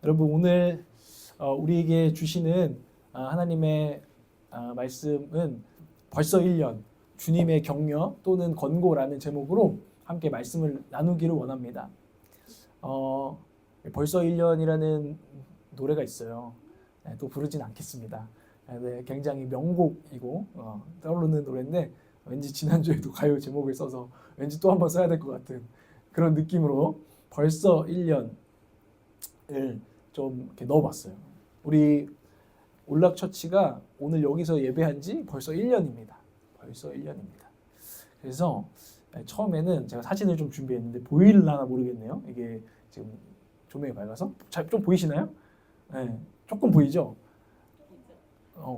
여러분 오늘 우리에게 주시는 하나님의 말씀은 벌써 1년 주님의 격려 또는 권고라는 제목으로 함께 말씀을 나누기를 원합니다. 벌써 1년이라는 노래가 있어요. 또 부르진 않겠습니다. 굉장히 명곡이고 떠오르는 노래인데 왠지 지난주에도 가요 제목을 써서 왠지 또 한번 써야 될 것 같은 그런 느낌으로 벌써 1년을 좀 이렇게 넣어봤어요. 우리 올락처치가 오늘 여기서 예배한 지 벌써 1년입니다. 벌써 1년입니다. 그래서 처음에는 제가 사진을 좀 준비했는데 보일라나 모르겠네요. 이게 지금 조명이 밝아서 좀 보이시나요? 네, 조금 보이죠?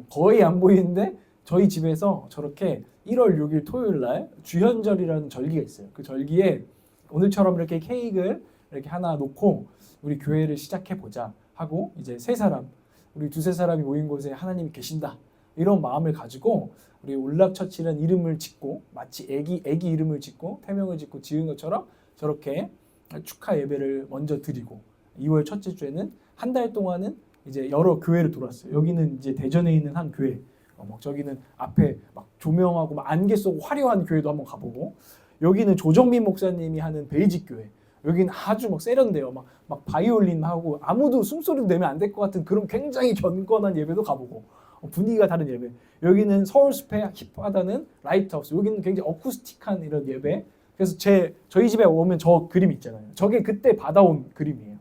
거의 안 보이는데 저희 집에서 저렇게 1월 6일 토요일 날 주현절이라는 절기가 있어요. 그 절기에 오늘처럼 이렇게 케이크를 이렇게 하나 놓고 우리 교회를 시작해 보자 하고 이제 우리 두세 사람이 모인 곳에 하나님이 계신다 이런 마음을 가지고 우리 올락처치라는 이름을 짓고 마치 애기 이름을 짓고 태명을 짓고 지은 것처럼 저렇게 축하 예배를 먼저 드리고 2월 첫째 주에는 한 달 동안은 이제 여러 교회를 돌았어요. 여기는 이제 대전에 있는 한 교회, 저기는 앞에 막 조명하고 막 안개 쏘고 화려한 교회도 한번 가보고, 여기는 조정민 목사님이 하는 베이직 교회, 여기는 아주 막 세련돼요. 막 바이올린 하고 아무도 숨소리도 내면 안 될 것 같은 그런 굉장히 견고한 예배도 가보고, 분위기가 다른 예배. 여기는 서울숲에 힙하다는 라이트하우스, 여기는 굉장히 어쿠스틱한 이런 예배. 그래서 저희 집에 오면 저 그림 있잖아요. 저게 그때 받아온 그림이에요.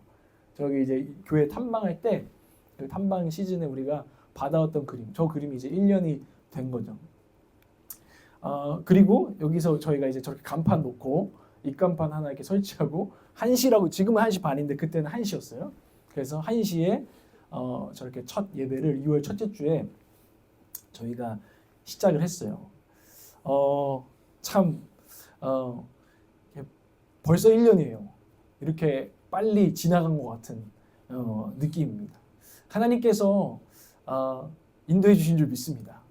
저기 이제 교회 탐방할 때 그 탐방 시즌에 우리가 받아왔던 그림, 저 그림이 이제 1년이 된 거죠. 그리고 여기서 저희가 이제 저렇게 간판 놓고 입간판 하나 이렇게 설치하고 1시라고, 지금은 1시 반인데 그때는 1시였어요. 그래서 1시에 저렇게 첫 예배를 6월 첫째 주에 저희가 시작을 했어요. 벌써 1년이에요. 이렇게 빨리 지나간 것 같은 느낌입니다. 하나님께서 인도해 주신 줄 믿습니다.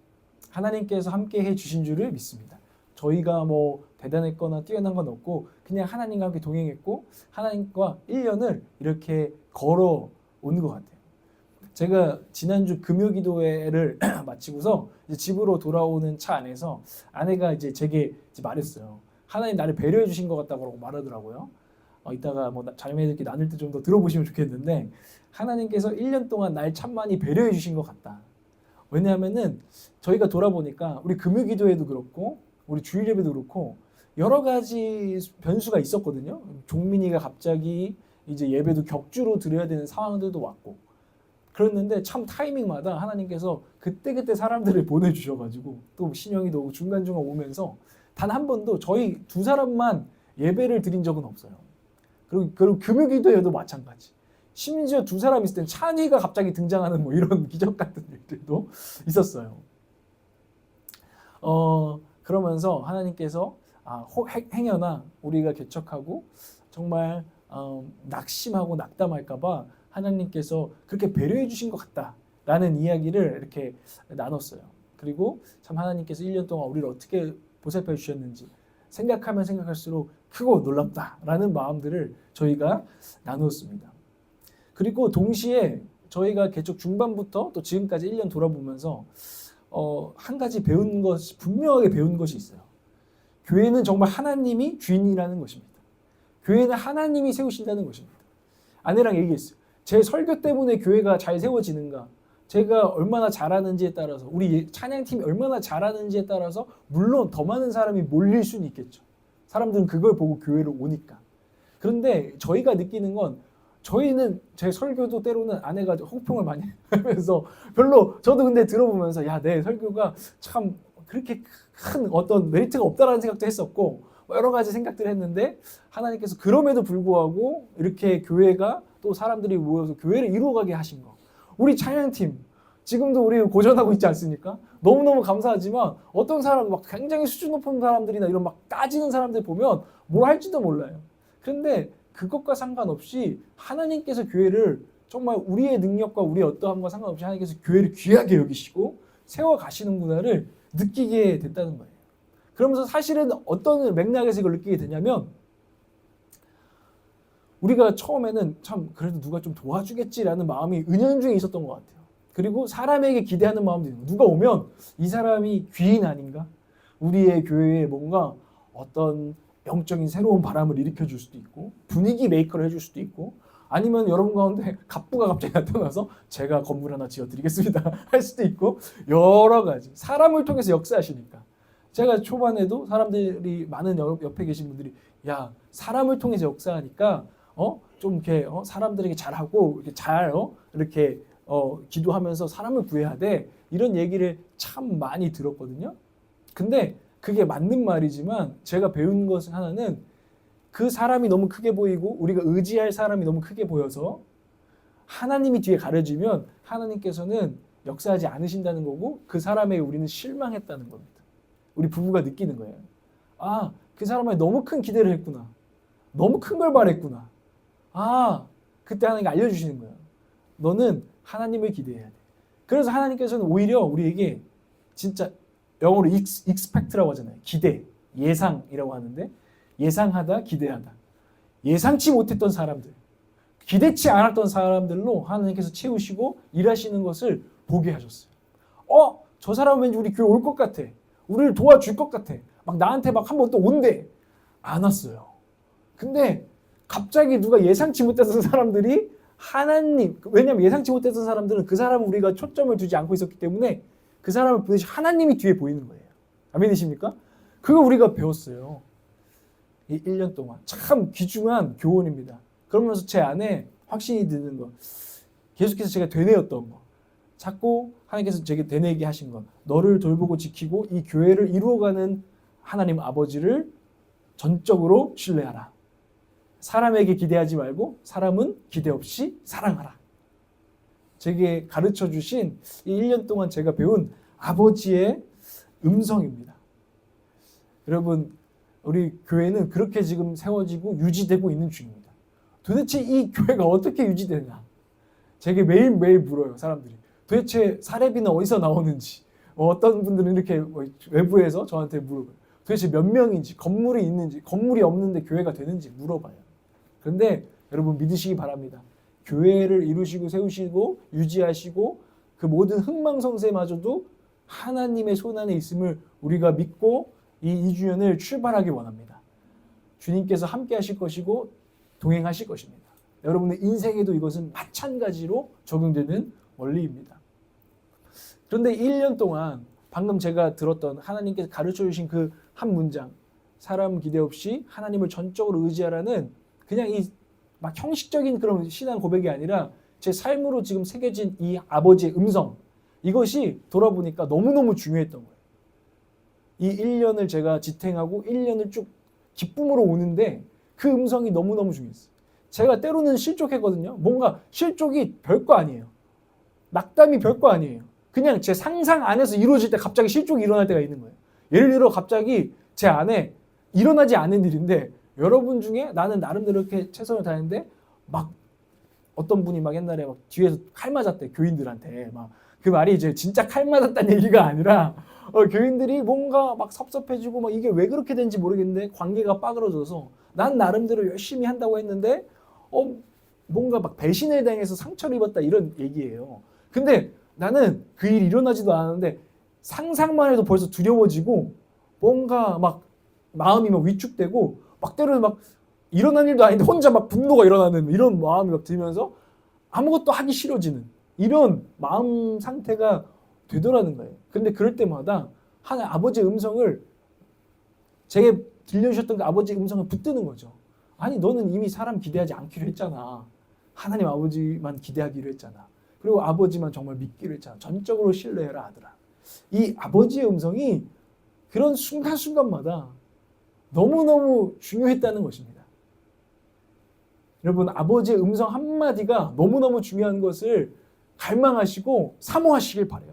하나님께서 함께 해 주신 줄을 믿습니다. 저희가 뭐 대단했거나 뛰어난 건 없고 그냥 하나님과 함께 동행했고 하나님과 1년을 이렇게 걸어온 것 같아요. 제가 지난주 금요기도회를 마치고서 이제 집으로 돌아오는 차 안에서 아내가 이제 제게 말했어요. 하나님 나를 배려해 주신 것 같다고 말하더라고요. 이따가 뭐 자매들끼리 나눌 때 좀 더 들어보시면 좋겠는데, 하나님께서 1년 동안 날 참 많이 배려해 주신 것 같다. 왜냐하면은 저희가 돌아보니까 우리 금요기도회도 그렇고 우리 주일 예배도 그렇고 여러 가지 변수가 있었거든요. 종민이가 갑자기 이제 예배도 격주로 드려야 되는 상황들도 왔고, 그랬는데 참 타이밍마다 하나님께서 그때그때 사람들을 보내주셔가지고 또 신영이도 오고 중간중간 오면서 단 한 번도 저희 두 사람만 예배를 드린 적은 없어요. 그리고 금요기도회도 마찬가지. 심지어 두 사람 있을 땐 찬이가 갑자기 등장하는 뭐 이런 기적 같은 일들도 있었어요. 그러면서 하나님께서 행여나 우리가 개척하고 정말 낙심하고 낙담할까봐 하나님께서 그렇게 배려해 주신 것 같다라는 이야기를 이렇게 나눴어요. 그리고 참 하나님께서 1년 동안 우리를 어떻게 보살펴 주셨는지 생각하면 생각할수록 크고 놀랍다라는 마음들을 저희가 나누었습니다. 그리고 동시에 저희가 개척 중반부터 또 지금까지 1년 돌아보면서 한 가지 분명하게 배운 것이 있어요. 교회는 정말 하나님이 주인이라는 것입니다. 교회는 하나님이 세우신다는 것입니다. 아내랑 얘기했어요. 제 설교 때문에 교회가 잘 세워지는가, 제가 얼마나 잘하는지에 따라서, 우리 찬양팀이 얼마나 잘하는지에 따라서 물론 더 많은 사람이 몰릴 수는 있겠죠. 사람들은 그걸 보고 교회로 오니까. 그런데 저희가 느끼는 건, 저희는 제 설교도 때로는 아내가 혹평을 많이 하면서 별로, 저도 근데 들어보면서 내 설교가 참 그렇게 큰 어떤 메리트가 없다라는 생각도 했었고 여러 가지 생각들을 했는데, 하나님께서 그럼에도 불구하고 이렇게 교회가 또 사람들이 모여서 교회를 이루어가게 하신 거. 우리 찬양팀 지금도 우리 고전하고 있지 않습니까? 너무너무 감사하지만 어떤 사람 막 굉장히 수준 높은 사람들이나 이런 막 따지는 사람들 보면 뭘 할지도 몰라요. 그런데 그것과 상관없이 하나님께서 교회를 정말 우리의 능력과 우리의 어떠함과 상관없이 하나님께서 교회를 귀하게 여기시고 세워가시는구나를 느끼게 됐다는 거예요. 그러면서 사실은 어떤 맥락에서 이걸 느끼게 되냐면, 우리가 처음에는 참 그래도 누가 좀 도와주겠지라는 마음이 은연중에 있었던 것 같아요. 그리고 사람에게 기대하는 마음도 있는 거예요. 누가 오면 이 사람이 귀인 아닌가? 우리의 교회에 뭔가 어떤 영적인 새로운 바람을 일으켜 줄 수도 있고 분위기 메이커를 해줄 수도 있고 아니면 여러분 가운데 갑부가 갑자기 나타나서 제가 건물 하나 지어드리겠습니다 할 수도 있고 여러 가지 사람을 통해서 역사하시니까 제가 초반에도 사람들이 많은 옆에 계신 분들이 야 사람을 통해서 역사하니까 좀 이렇게 사람들에게 잘하고 이렇게 이렇게 기도하면서 사람을 구해야 돼 이런 얘기를 참 많이 들었거든요. 근데 그게 맞는 말이지만 제가 배운 것은 하나는 그 사람이 너무 크게 보이고 우리가 의지할 사람이 너무 크게 보여서 하나님이 뒤에 가려지면 하나님께서는 역사하지 않으신다는 거고 그 사람에게 우리는 실망했다는 겁니다. 우리 부부가 느끼는 거예요. 아, 그 사람한테 너무 큰 기대를 했구나. 너무 큰 걸 바랬구나. 아, 그때 하나님이 알려주시는 거예요. 너는 하나님을 기대해야 돼. 그래서 하나님께서는 오히려 우리에게 진짜 영어로 expect라고 하잖아요. 기대, 예상이라고 하는데 예상하다, 기대하다. 예상치 못했던 사람들, 기대치 않았던 사람들로 하나님께서 채우시고 일하시는 것을 보게 하셨어요. 저 사람은 왠지 우리 교회 올 것 같아. 우리를 도와줄 것 같아. 막 나한테 막 한번 또 온대. 안 왔어요. 근데 갑자기 누가 예상치 못했던 사람들이 하나님, 왜냐면 예상치 못했던 사람들은 그 사람은 우리가 초점을 두지 않고 있었기 때문에 그 사람을 보듯이 하나님이 뒤에 보이는 거예요. 아멘이십니까? 그거 우리가 배웠어요. 이 1년 동안. 참 귀중한 교훈입니다. 그러면서 제 안에 확신이 드는 거. 계속해서 제가 되뇌었던 거. 자꾸 하나님께서 제게 되뇌게 하신 것. 너를 돌보고 지키고 이 교회를 이루어가는 하나님 아버지를 전적으로 신뢰하라. 사람에게 기대하지 말고 사람은 기대 없이 사랑하라. 제게 가르쳐 주신 이 1년 동안 제가 배운 아버지의 음성입니다. 여러분, 우리 교회는 그렇게 지금 세워지고 유지되고 있는 중입니다. 도대체 이 교회가 어떻게 유지되냐? 제게 매일매일 물어요, 사람들이. 도대체 사례비는 어디서 나오는지. 어떤 분들은 이렇게 외부에서 저한테 물어봐요. 도대체 몇 명인지, 건물이 있는지, 건물이 없는데 교회가 되는지 물어봐요. 그런데 여러분 믿으시기 바랍니다. 교회를 이루시고 세우시고 유지하시고 그 모든 흥망성쇠마저도 하나님의 손 안에 있음을 우리가 믿고 이 2주년을 출발하기 원합니다. 주님께서 함께 하실 것이고 동행하실 것입니다. 여러분의 인생에도 이것은 마찬가지로 적용되는 원리입니다. 그런데 1년 동안 방금 제가 들었던 하나님께서 가르쳐 주신 그 한 문장, 사람 기대 없이 하나님을 전적으로 의지하라는 그냥 이 막 형식적인 그런 신앙 고백이 아니라 제 삶으로 지금 새겨진 이 아버지의 음성, 이것이 돌아보니까 너무너무 중요했던 거예요. 이 1년을 제가 지탱하고 1년을 쭉 기쁨으로 오는데 그 음성이 너무너무 중요했어요. 제가 때로는 실족했거든요. 뭔가 실족이 별거 아니에요. 낙담이 별거 아니에요. 그냥 제 상상 안에서 이루어질 때 갑자기 실족이 일어날 때가 있는 거예요. 예를 들어 갑자기 제 안에 일어나지 않은 일인데 여러분 중에 나는 나름대로 이렇게 최선을 다했는데 막 어떤 분이 막 옛날에 막 뒤에서 칼 맞았대, 교인들한테. 막 그 말이 이제 진짜 칼 맞았다는 얘기가 아니라 교인들이 뭔가 막 섭섭해지고 막 이게 왜 그렇게 된지 모르겠는데 관계가 빠그러져서 난 나름대로 열심히 한다고 했는데 뭔가 막 배신을 당해서 상처를 입었다 이런 얘기예요. 근데 나는 그 일이 일어나지도 않았는데 상상만 해도 벌써 두려워지고 뭔가 막 마음이 막 위축되고 막 때로는 막 일어난 일도 아닌데 혼자 막 분노가 일어나는 이런 마음이 막 들면서 아무것도 하기 싫어지는 이런 마음 상태가 되더라는 거예요. 근데 그럴 때마다 하나님 아버지의 음성을 제게 들려주셨던 그 아버지의 음성을 붙드는 거죠. 아니 너는 이미 사람 기대하지 않기로 했잖아. 하나님 아버지만 기대하기로 했잖아. 그리고 아버지만 정말 믿기로 했잖아. 전적으로 신뢰해라 아들아. 이 아버지의 음성이 그런 순간순간마다 너무너무 중요했다는 것입니다. 여러분 아버지의 음성 한마디가 너무너무 중요한 것을 갈망하시고 사모하시길 바라요.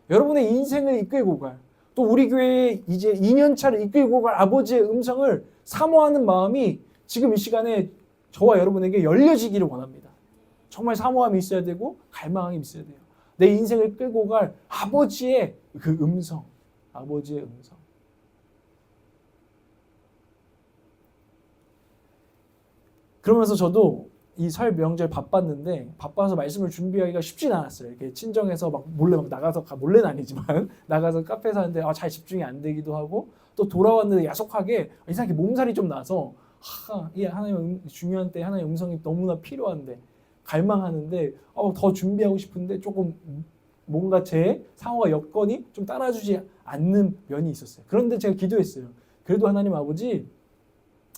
여러분의 인생을 이끌고 갈, 또 우리 교회에 이제 2년차를 이끌고 갈 아버지의 음성을 사모하는 마음이 지금 이 시간에 저와 여러분에게 열려지기를 원합니다. 정말 사모함이 있어야 되고 갈망이 있어야 돼요. 내 인생을 끌고 갈 아버지의 그 음성, 아버지의 음성. 그러면서 저도 이 설 명절 바빴는데 바빠서 말씀을 준비하기가 쉽진 않았어요. 이렇게 친정에서 막 몰래 막 나가서 몰래는 아니지만 나가서 카페에서 하는데 잘 집중이 안 되기도 하고 또 돌아왔는데 야속하게 이상하게 몸살이 좀 나서 이 하나님 중요한 때 하나님의 음성이 너무나 필요한데 갈망하는데 더 준비하고 싶은데 조금 뭔가 제 상황과 여건이 좀 따라주지 않는 면이 있었어요. 그런데 제가 기도했어요. 그래도 하나님 아버지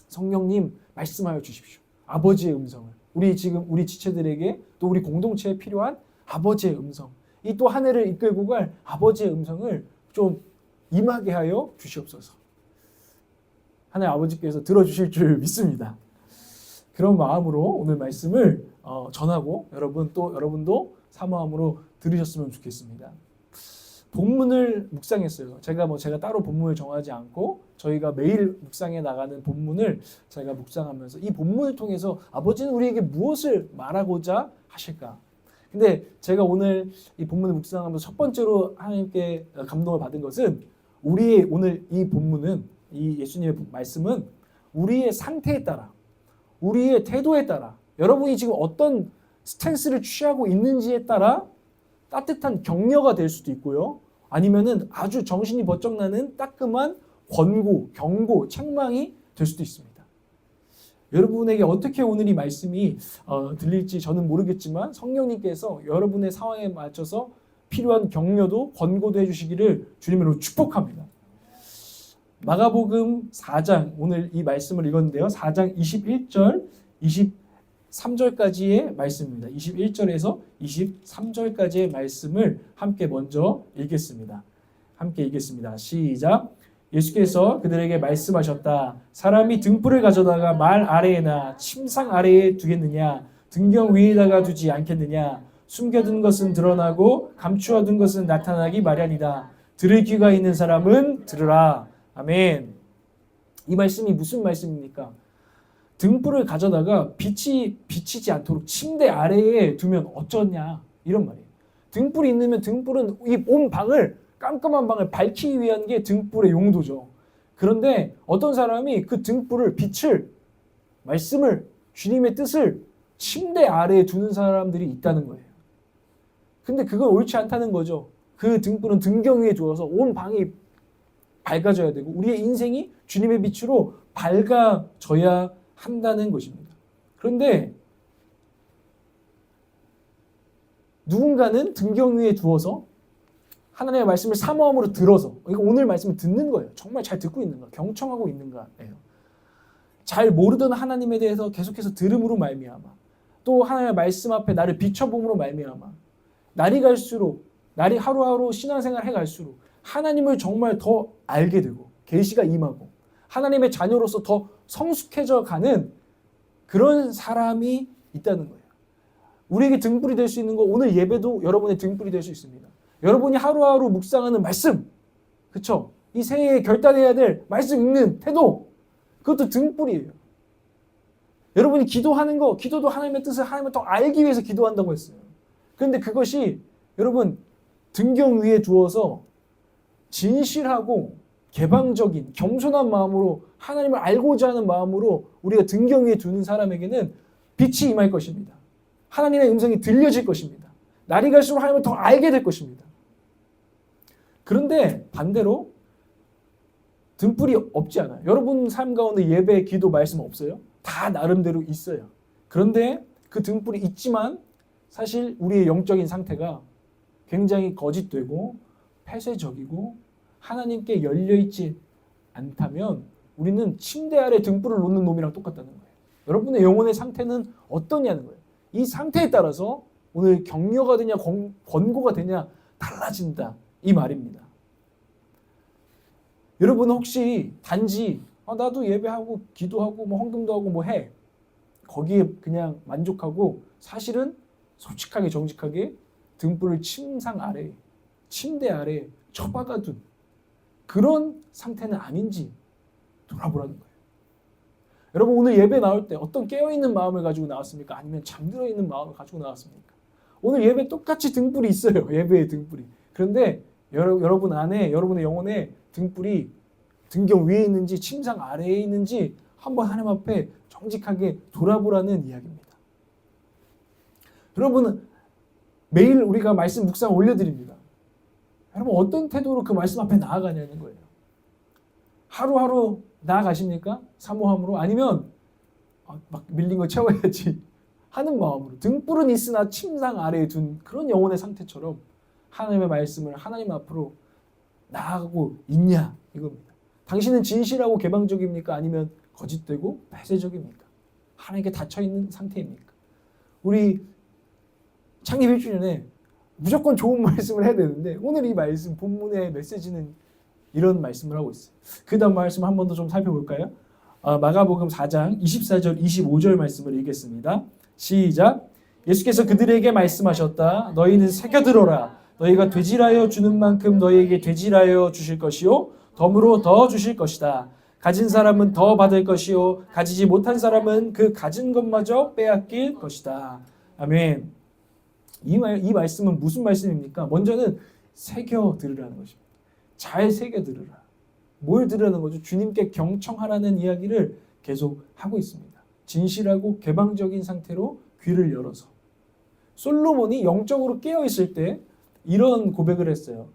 성령님 말씀하여 주십시오. 아버지의 음성을 우리 지체들에게 또 우리 공동체에 필요한 아버지의 음성, 이 또 한 해를 이끌고 갈 아버지의 음성을 좀 임하게 하여 주시옵소서. 하나님 아버지께서 들어주실 줄 믿습니다. 그런 마음으로 오늘 말씀을 전하고 여러분도 사모함으로 들으셨으면 좋겠습니다. 본문을 묵상했어요. 제가 따로 본문을 정하지 않고 저희가 매일 묵상해 나가는 본문을 제가 묵상하면서 이 본문을 통해서 아버지는 우리에게 무엇을 말하고자 하실까? 근데 제가 오늘 이 본문을 묵상하면서 첫 번째로 하나님께 감동을 받은 것은 우리의 오늘 이 본문은 이 예수님의 말씀은 우리의 상태에 따라 우리의 태도에 따라 여러분이 지금 어떤 스탠스를 취하고 있는지에 따라 따뜻한 격려가 될 수도 있고요. 아니면은 아주 정신이 번쩍 나는 따끔한 권고, 경고, 책망이 될 수도 있습니다. 여러분에게 어떻게 오늘 이 말씀이 들릴지 저는 모르겠지만 성령님께서 여러분의 상황에 맞춰서 필요한 격려도 권고도 해주시기를 주님으로 축복합니다. 마가복음 4장 오늘 이 말씀을 읽었는데요. 4장 21절, 23절까지의 말씀입니다. 21절에서 23절까지의 말씀을 함께 먼저 읽겠습니다. 함께 읽겠습니다. 시작. 예수께서 그들에게 말씀하셨다. 사람이 등불을 가져다가 말 아래에나 침상 아래에 두겠느냐? 등경 위에다가 두지 않겠느냐? 숨겨둔 것은 드러나고 감추어둔 것은 나타나기 마련이다. 들을 귀가 있는 사람은 들으라. 아멘. 이 말씀이 무슨 말씀입니까? 등불을 가져다가 빛이 비치지 않도록 침대 아래에 두면 어쩌냐 이런 말이에요. 등불이 있으면 등불은 이 온 방을 깜깜한 방을 밝히기 위한 게 등불의 용도죠. 그런데 어떤 사람이 그 등불을 빛을 말씀을 주님의 뜻을 침대 아래에 두는 사람들이 있다는 거예요. 근데 그건 옳지 않다는 거죠. 그 등불은 등경 위에 두어서 온 방이 밝아져야 되고 우리의 인생이 주님의 빛으로 밝아져야 한다는 것입니다. 그런데 누군가는 등경 위에 두어서 하나님의 말씀을 사모함으로 들어서 오늘 말씀을 듣는 거예요. 정말 잘 듣고 있는가? 경청하고 있는가예요. 잘 모르던 하나님에 대해서 계속해서 들음으로 말미암아 또 하나님의 말씀 앞에 나를 비춰봄으로 말미암아 날이 하루하루 신앙생활 해갈수록 하나님을 정말 더 알게 되고 계시가 임하고 하나님의 자녀로서 더 성숙해져 가는 그런 사람이 있다는 거예요. 우리에게 등불이 될 수 있는 거 오늘 예배도 여러분의 등불이 될 수 있습니다. 여러분이 하루하루 묵상하는 말씀, 그렇죠? 이 새해에 결단해야 될 말씀 읽는 태도, 그것도 등불이에요. 여러분이 기도하는 거, 기도도 하나님의 뜻을 하나님을 더 알기 위해서 기도한다고 했어요. 그런데 그것이 여러분 등경 위에 두어서 진실하고 개방적인 겸손한 마음으로 하나님을 알고자 하는 마음으로 우리가 등경 위에 두는 사람에게는 빛이 임할 것입니다. 하나님의 음성이 들려질 것입니다. 날이 갈수록 하나님을 더 알게 될 것입니다. 그런데 반대로 등불이 없지 않아요. 여러분 삶 가운데 예배, 기도, 말씀 없어요? 다 나름대로 있어요. 그런데 그 등불이 있지만 사실 우리의 영적인 상태가 굉장히 거짓되고 폐쇄적이고 하나님께 열려있지 않다면 우리는 침대 아래 등불을 놓는 놈이랑 똑같다는 거예요. 여러분의 영혼의 상태는 어떠냐는 거예요. 이 상태에 따라서 오늘 격려가 되냐 권고가 되냐 달라진다 이 말입니다. 여러분 혹시 단지 나도 예배하고 기도하고 헌금도 하고 해 거기에 그냥 만족하고 사실은 솔직하게 정직하게 등불을 침상 아래 침대 아래 처박아둔 그런 상태는 아닌지 돌아보라는 거예요. 여러분 오늘 예배 나올 때 어떤 깨어있는 마음을 가지고 나왔습니까? 아니면 잠들어 있는 마음을 가지고 나왔습니까? 오늘 예배 똑같이 등불이 있어요. 예배의 등불이. 그런데 여러분 안에 여러분의 영혼에 등불이 등경 위에 있는지 침상 아래에 있는지 한번 하나님 앞에 정직하게 돌아보라는 이야기입니다. 여러분, 매일 우리가 말씀 묵상 올려드립니다. 여러분, 어떤 태도로 그 말씀 앞에 나아가냐는 거예요. 하루하루 나아가십니까? 사모함으로? 아니면 막 밀린 거 채워야지 하는 마음으로 등불은 있으나 침상 아래에 둔 그런 영혼의 상태처럼 하나님의 말씀을 하나님 앞으로 나아가고 있냐 이겁니다. 당신은 진실하고 개방적입니까? 아니면 거짓되고 폐쇄적입니까? 하나님께 닫혀있는 상태입니까? 우리 창립 1주년에 무조건 좋은 말씀을 해야 되는데 오늘 이 말씀 본문의 메시지는 이런 말씀을 하고 있어요. 그 다음 말씀 한 번 더 좀 살펴볼까요? 마가복음 4장 24절 25절 말씀을 읽겠습니다. 시작. 예수께서 그들에게 말씀하셨다. 너희는 새겨들어라. 너희가 되질하여 주는 만큼 너희에게 되질하여 주실 것이요 덤으로 더 주실 것이다. 가진 사람은 더 받을 것이요 가지지 못한 사람은 그 가진 것마저 빼앗길 것이다. 아멘. 이 말씀은 무슨 말씀입니까? 먼저는 새겨 들으라는 것입니다. 잘 새겨 들으라. 뭘 들으라는 거죠? 주님께 경청하라는 이야기를 계속 하고 있습니다. 진실하고 개방적인 상태로 귀를 열어서. 솔로몬이 영적으로 깨어 있을 때 이런 고백을 했어요.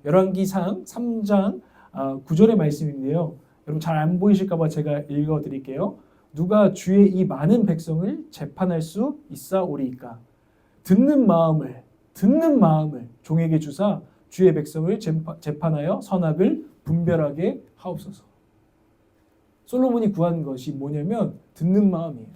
열왕기상 3장 9절의 말씀인데요. 여러분 잘 안 보이실까 봐 제가 읽어 드릴게요. 누가 주의 이 많은 백성을 재판할 수 있사오리이까? 듣는 마음을 종에게 주사 주의 백성을 재판하여 선악을 분별하게 하옵소서. 솔로몬이 구한 것이 뭐냐면 듣는 마음이에요.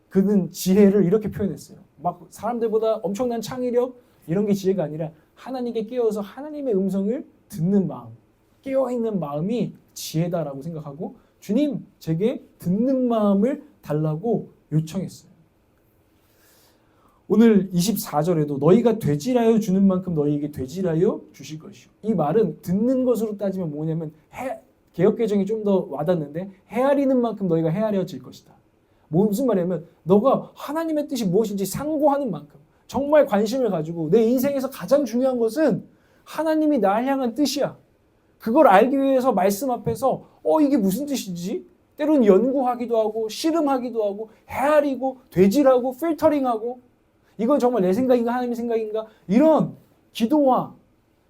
그는 지혜를 이렇게 표현했어요. 막 사람들보다 엄청난 창의력 이런 게 지혜가 아니라 하나님께 깨어서 하나님의 음성을 듣는 마음, 깨어있는 마음이 지혜다라고 생각하고 주님 제게 듣는 마음을 달라고 요청했어요. 오늘 24절에도 너희가 되질하여 주는 만큼 너희에게 되질하여 주실 것이요. 이 말은 듣는 것으로 따지면 뭐냐면 개역개정이 좀 더 와닿는데 헤아리는 만큼 너희가 헤아려질 것이다. 무슨 말이냐면 너가 하나님의 뜻이 무엇인지 상고하는 만큼 정말 관심을 가지고 내 인생에서 가장 중요한 것은 하나님이 나를 향한 뜻이야. 그걸 알기 위해서 말씀 앞에서 이게 무슨 뜻이지? 때로는 연구하기도 하고 씨름하기도 하고 헤아리고 되질하고 필터링하고 이건 정말 내 생각인가 하나님의 생각인가 이런 기도와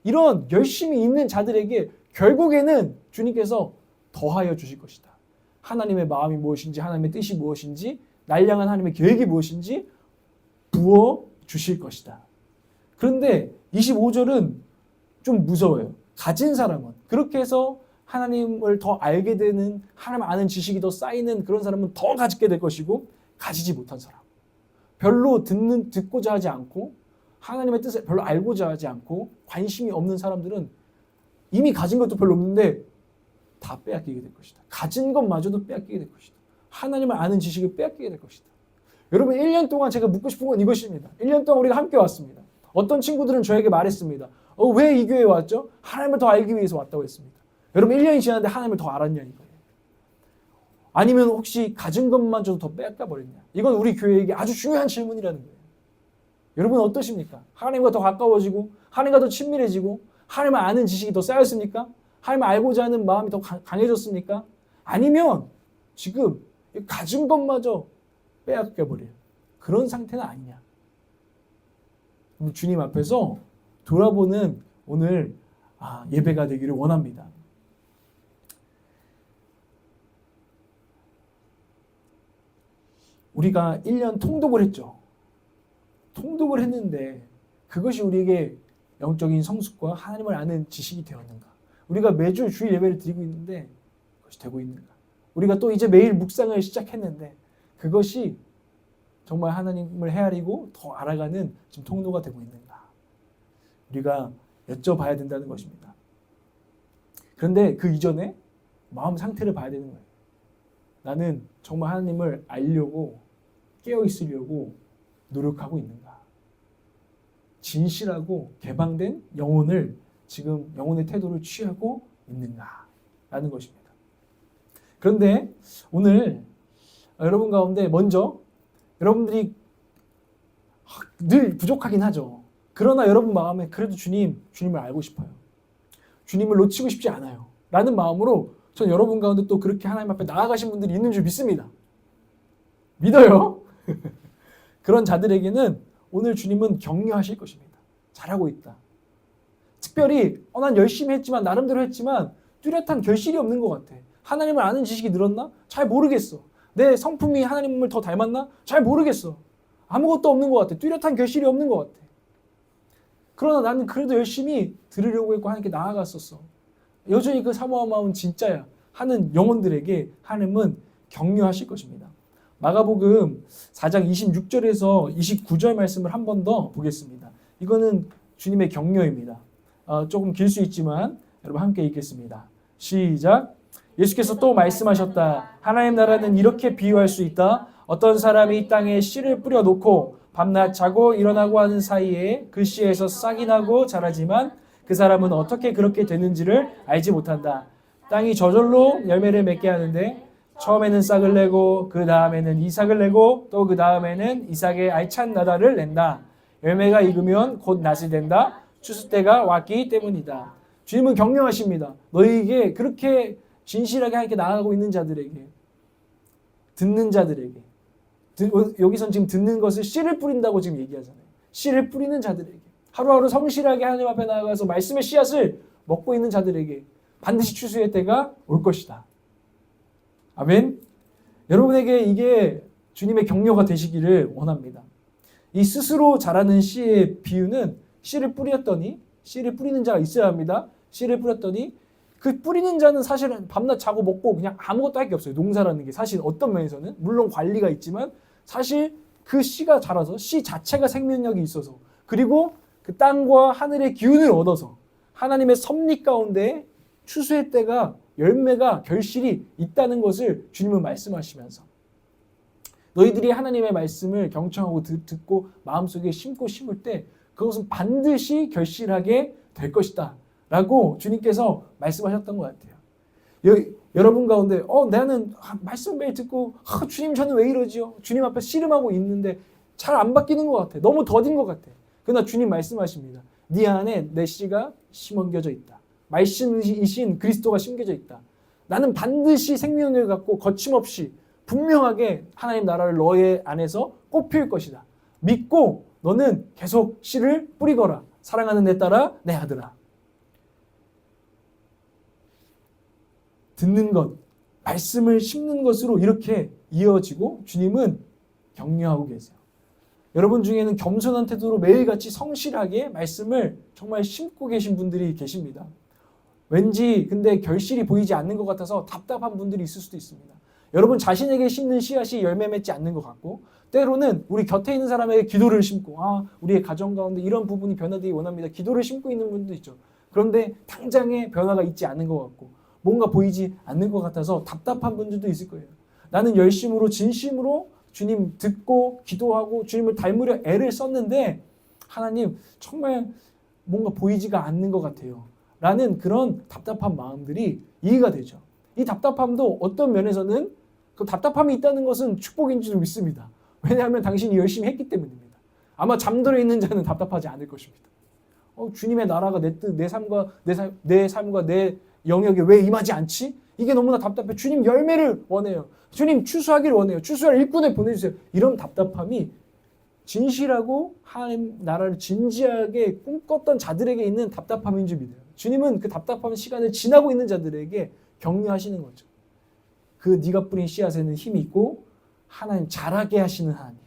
이런 열심히 있는 자들에게 결국에는 주님께서 더하여 주실 것이다. 하나님의 마음이 무엇인지 하나님의 뜻이 무엇인지 날 향한 하나님의 계획이 무엇인지 부어 주실 것이다. 그런데 25절은 좀 무서워요. 가진 사람은 그렇게 해서 하나님을 더 알게 되는 하나님 아는 지식이 더 쌓이는 그런 사람은 더 가지게 될 것이고 가지지 못한 사람 별로 듣고자 하지 않고 하나님의 뜻을 별로 알고자 하지 않고 관심이 없는 사람들은 이미 가진 것도 별로 없는데 다 빼앗기게 될 것이다. 가진 것마저도 빼앗기게 될 것이다. 하나님을 아는 지식을 빼앗기게 될 것이다. 여러분 1년 동안 제가 묻고 싶은 건 이것입니다. 1년 동안 우리가 함께 왔습니다. 어떤 친구들은 저에게 말했습니다. 왜 이 교회에 왔죠? 하나님을 더 알기 위해서 왔다고 했습니다. 여러분 1년이 지났는데 하나님을 더 알았냐 이거예요. 아니면 혹시 가진 것마저도 더 빼앗겨 버렸냐? 이건 우리 교회에게 아주 중요한 질문이라는 거예요. 여러분 어떠십니까? 하나님과 더 가까워지고 하나님과 더 친밀해지고 하나님을 아는 지식이 더 쌓였습니까? 하나님을 알고자 하는 마음이 더 강해졌습니까? 아니면 지금 가진 것마저 빼앗겨 버려요. 그런 상태는 아니냐? 주님 앞에서 돌아보는 오늘 예배가 되기를 원합니다. 우리가 1년 통독을 했죠. 통독을 했는데 그것이 우리에게 영적인 성숙과 하나님을 아는 지식이 되었는가? 우리가 매주 주일 예배를 드리고 있는데 그것이 되고 있는가? 우리가 또 이제 매일 묵상을 시작했는데 그것이 정말 하나님을 헤아리고 더 알아가는 지금 통로가 되고 있는가? 우리가 여쭤봐야 된다는 것입니다. 그런데 그 이전에 마음 상태를 봐야 되는 거예요. 나는 정말 하나님을 알려고 깨어 있으려고 노력하고 있는가? 진실하고 개방된 영혼을 지금 영혼의 태도를 취하고 있는가? 라는 것입니다. 그런데 오늘 여러분 가운데 먼저 여러분들이 늘 부족하긴 하죠. 그러나 여러분 마음에 그래도 주님을 알고 싶어요. 주님을 놓치고 싶지 않아요. 라는 마음으로 전 여러분 가운데 또 그렇게 하나님 앞에 나아가신 분들이 있는 줄 믿습니다. 믿어요. 그런 자들에게는 오늘 주님은 격려하실 것입니다. 잘하고 있다. 특별히 난 열심히 했지만 나름대로 했지만 뚜렷한 결실이 없는 것 같아. 하나님을 아는 지식이 늘었나? 잘 모르겠어. 내 성품이 하나님을 더 닮았나? 잘 모르겠어. 아무것도 없는 것 같아. 뚜렷한 결실이 없는 것 같아. 그러나 나는 그래도 열심히 들으려고 했고 하나님께 나아갔었어. 여전히 그 사모한 마음은 진짜야 하는 영혼들에게 하나님은 격려하실 것입니다. 마가복음 4장 26절에서 29절 말씀을 한 번 더 보겠습니다. 이거는 주님의 격려입니다. 조금 길 수 있지만 여러분 함께 읽겠습니다. 시작. 예수께서 또 말씀하셨다. 하나님 나라는 이렇게 비유할 수 있다. 어떤 사람이 땅에 씨를 뿌려 놓고 밤낮 자고 일어나고 하는 사이에 그 씨에서 싹이 나고 자라지만 그 사람은 어떻게 그렇게 되는지를 알지 못한다. 땅이 저절로 열매를 맺게 하는데 처음에는 싹을 내고 그 다음에는 이삭을 내고 또 그 다음에는 이삭의 알찬 나달을 낸다. 열매가 익으면 곧 낫이 된다. 추수 때가 왔기 때문이다. 주님은 격려하십니다. 너희에게 그렇게 진실하게 하나님께 나아가고 있는 자들에게, 듣는 자들에게, 여기선 지금 듣는 것을 씨를 뿌린다고 지금 얘기하잖아요. 씨를 뿌리는 자들에게, 하루하루 성실하게 하나님 앞에 나아가서 말씀의 씨앗을 먹고 있는 자들에게 반드시 추수의 때가 올 것이다. 아멘. 여러분에게 이게 주님의 격려가 되시기를 원합니다. 이 스스로 자라는 씨의 비유는 씨를 뿌리는 자가 있어야 합니다. 씨를 뿌렸더니 그 뿌리는 자는 사실은 밤낮 자고 먹고 그냥 아무것도 할 게 없어요. 농사라는 게 사실 어떤 면에서는 물론 관리가 있지만 사실 그 씨가 자라서 씨 자체가 생명력이 있어서 그리고 그 땅과 하늘의 기운을 얻어서 하나님의 섭리 가운데 추수의 때가 열매가 결실이 있다는 것을 주님은 말씀하시면서 너희들이 하나님의 말씀을 경청하고 듣고 마음속에 심고 심을 때 그것은 반드시 결실하게 될 것이다 라고 주님께서 말씀하셨던 것 같아요. 여러분 가운데 나는 말씀 매일 듣고 주님 저는 왜 이러지요? 주님 앞에 씨름하고 있는데 잘 안 바뀌는 것 같아. 너무 더딘 것 같아. 그러나 주님 말씀하십니다. 네 안에 내 씨가 심어겨져 있다. 말씀이신 그리스도가 심겨져 있다. 나는 반드시 생명력을 갖고 거침없이 분명하게 하나님 나라를 너의 안에서 꽃피울 것이다. 믿고 너는 계속 씨를 뿌리거라. 사랑하는 내 딸아, 내 아들아. 듣는 것, 말씀을 심는 것으로 이렇게 이어지고 주님은 격려하고 계세요. 여러분 중에는 겸손한 태도로 매일같이 성실하게 말씀을 정말 심고 계신 분들이 계십니다. 왠지 근데 결실이 보이지 않는 것 같아서 답답한 분들이 있을 수도 있습니다. 여러분 자신에게 심는 씨앗이 열매 맺지 않는 것 같고 때로는 우리 곁에 있는 사람에게 기도를 심고 우리의 가정 가운데 이런 부분이 변화되기 원합니다. 기도를 심고 있는 분도 있죠. 그런데 당장에 변화가 있지 않는 것 같고 뭔가 보이지 않는 것 같아서 답답한 분들도 있을 거예요. 나는 열심으로 진심으로 주님 듣고 기도하고 주님을 닮으려 애를 썼는데 하나님 정말 뭔가 보이지가 않는 것 같아요. 라는 그런 답답한 마음들이 이해가 되죠. 이 답답함도 어떤 면에서는 그 답답함이 있다는 것은 축복인지도 믿습니다. 왜냐하면 당신이 열심히 했기 때문입니다. 아마 잠들어 있는 자는 답답하지 않을 것입니다. 주님의 나라가 내 삶과 내 영역에 왜 임하지 않지? 이게 너무나 답답해. 주님 열매를 원해요. 주님 추수하기를 원해요. 추수할 일꾼을 보내주세요. 이런 답답함이 진실하고 하나님 나라를 진지하게 꿈꿨던 자들에게 있는 답답함인 줄 믿어요. 주님은 그 답답한 시간을 지나고 있는 자들에게 격려하시는 거죠. 그 네가 뿌린 씨앗에는 힘이 있고 하나님 자라게 하시는 하나님.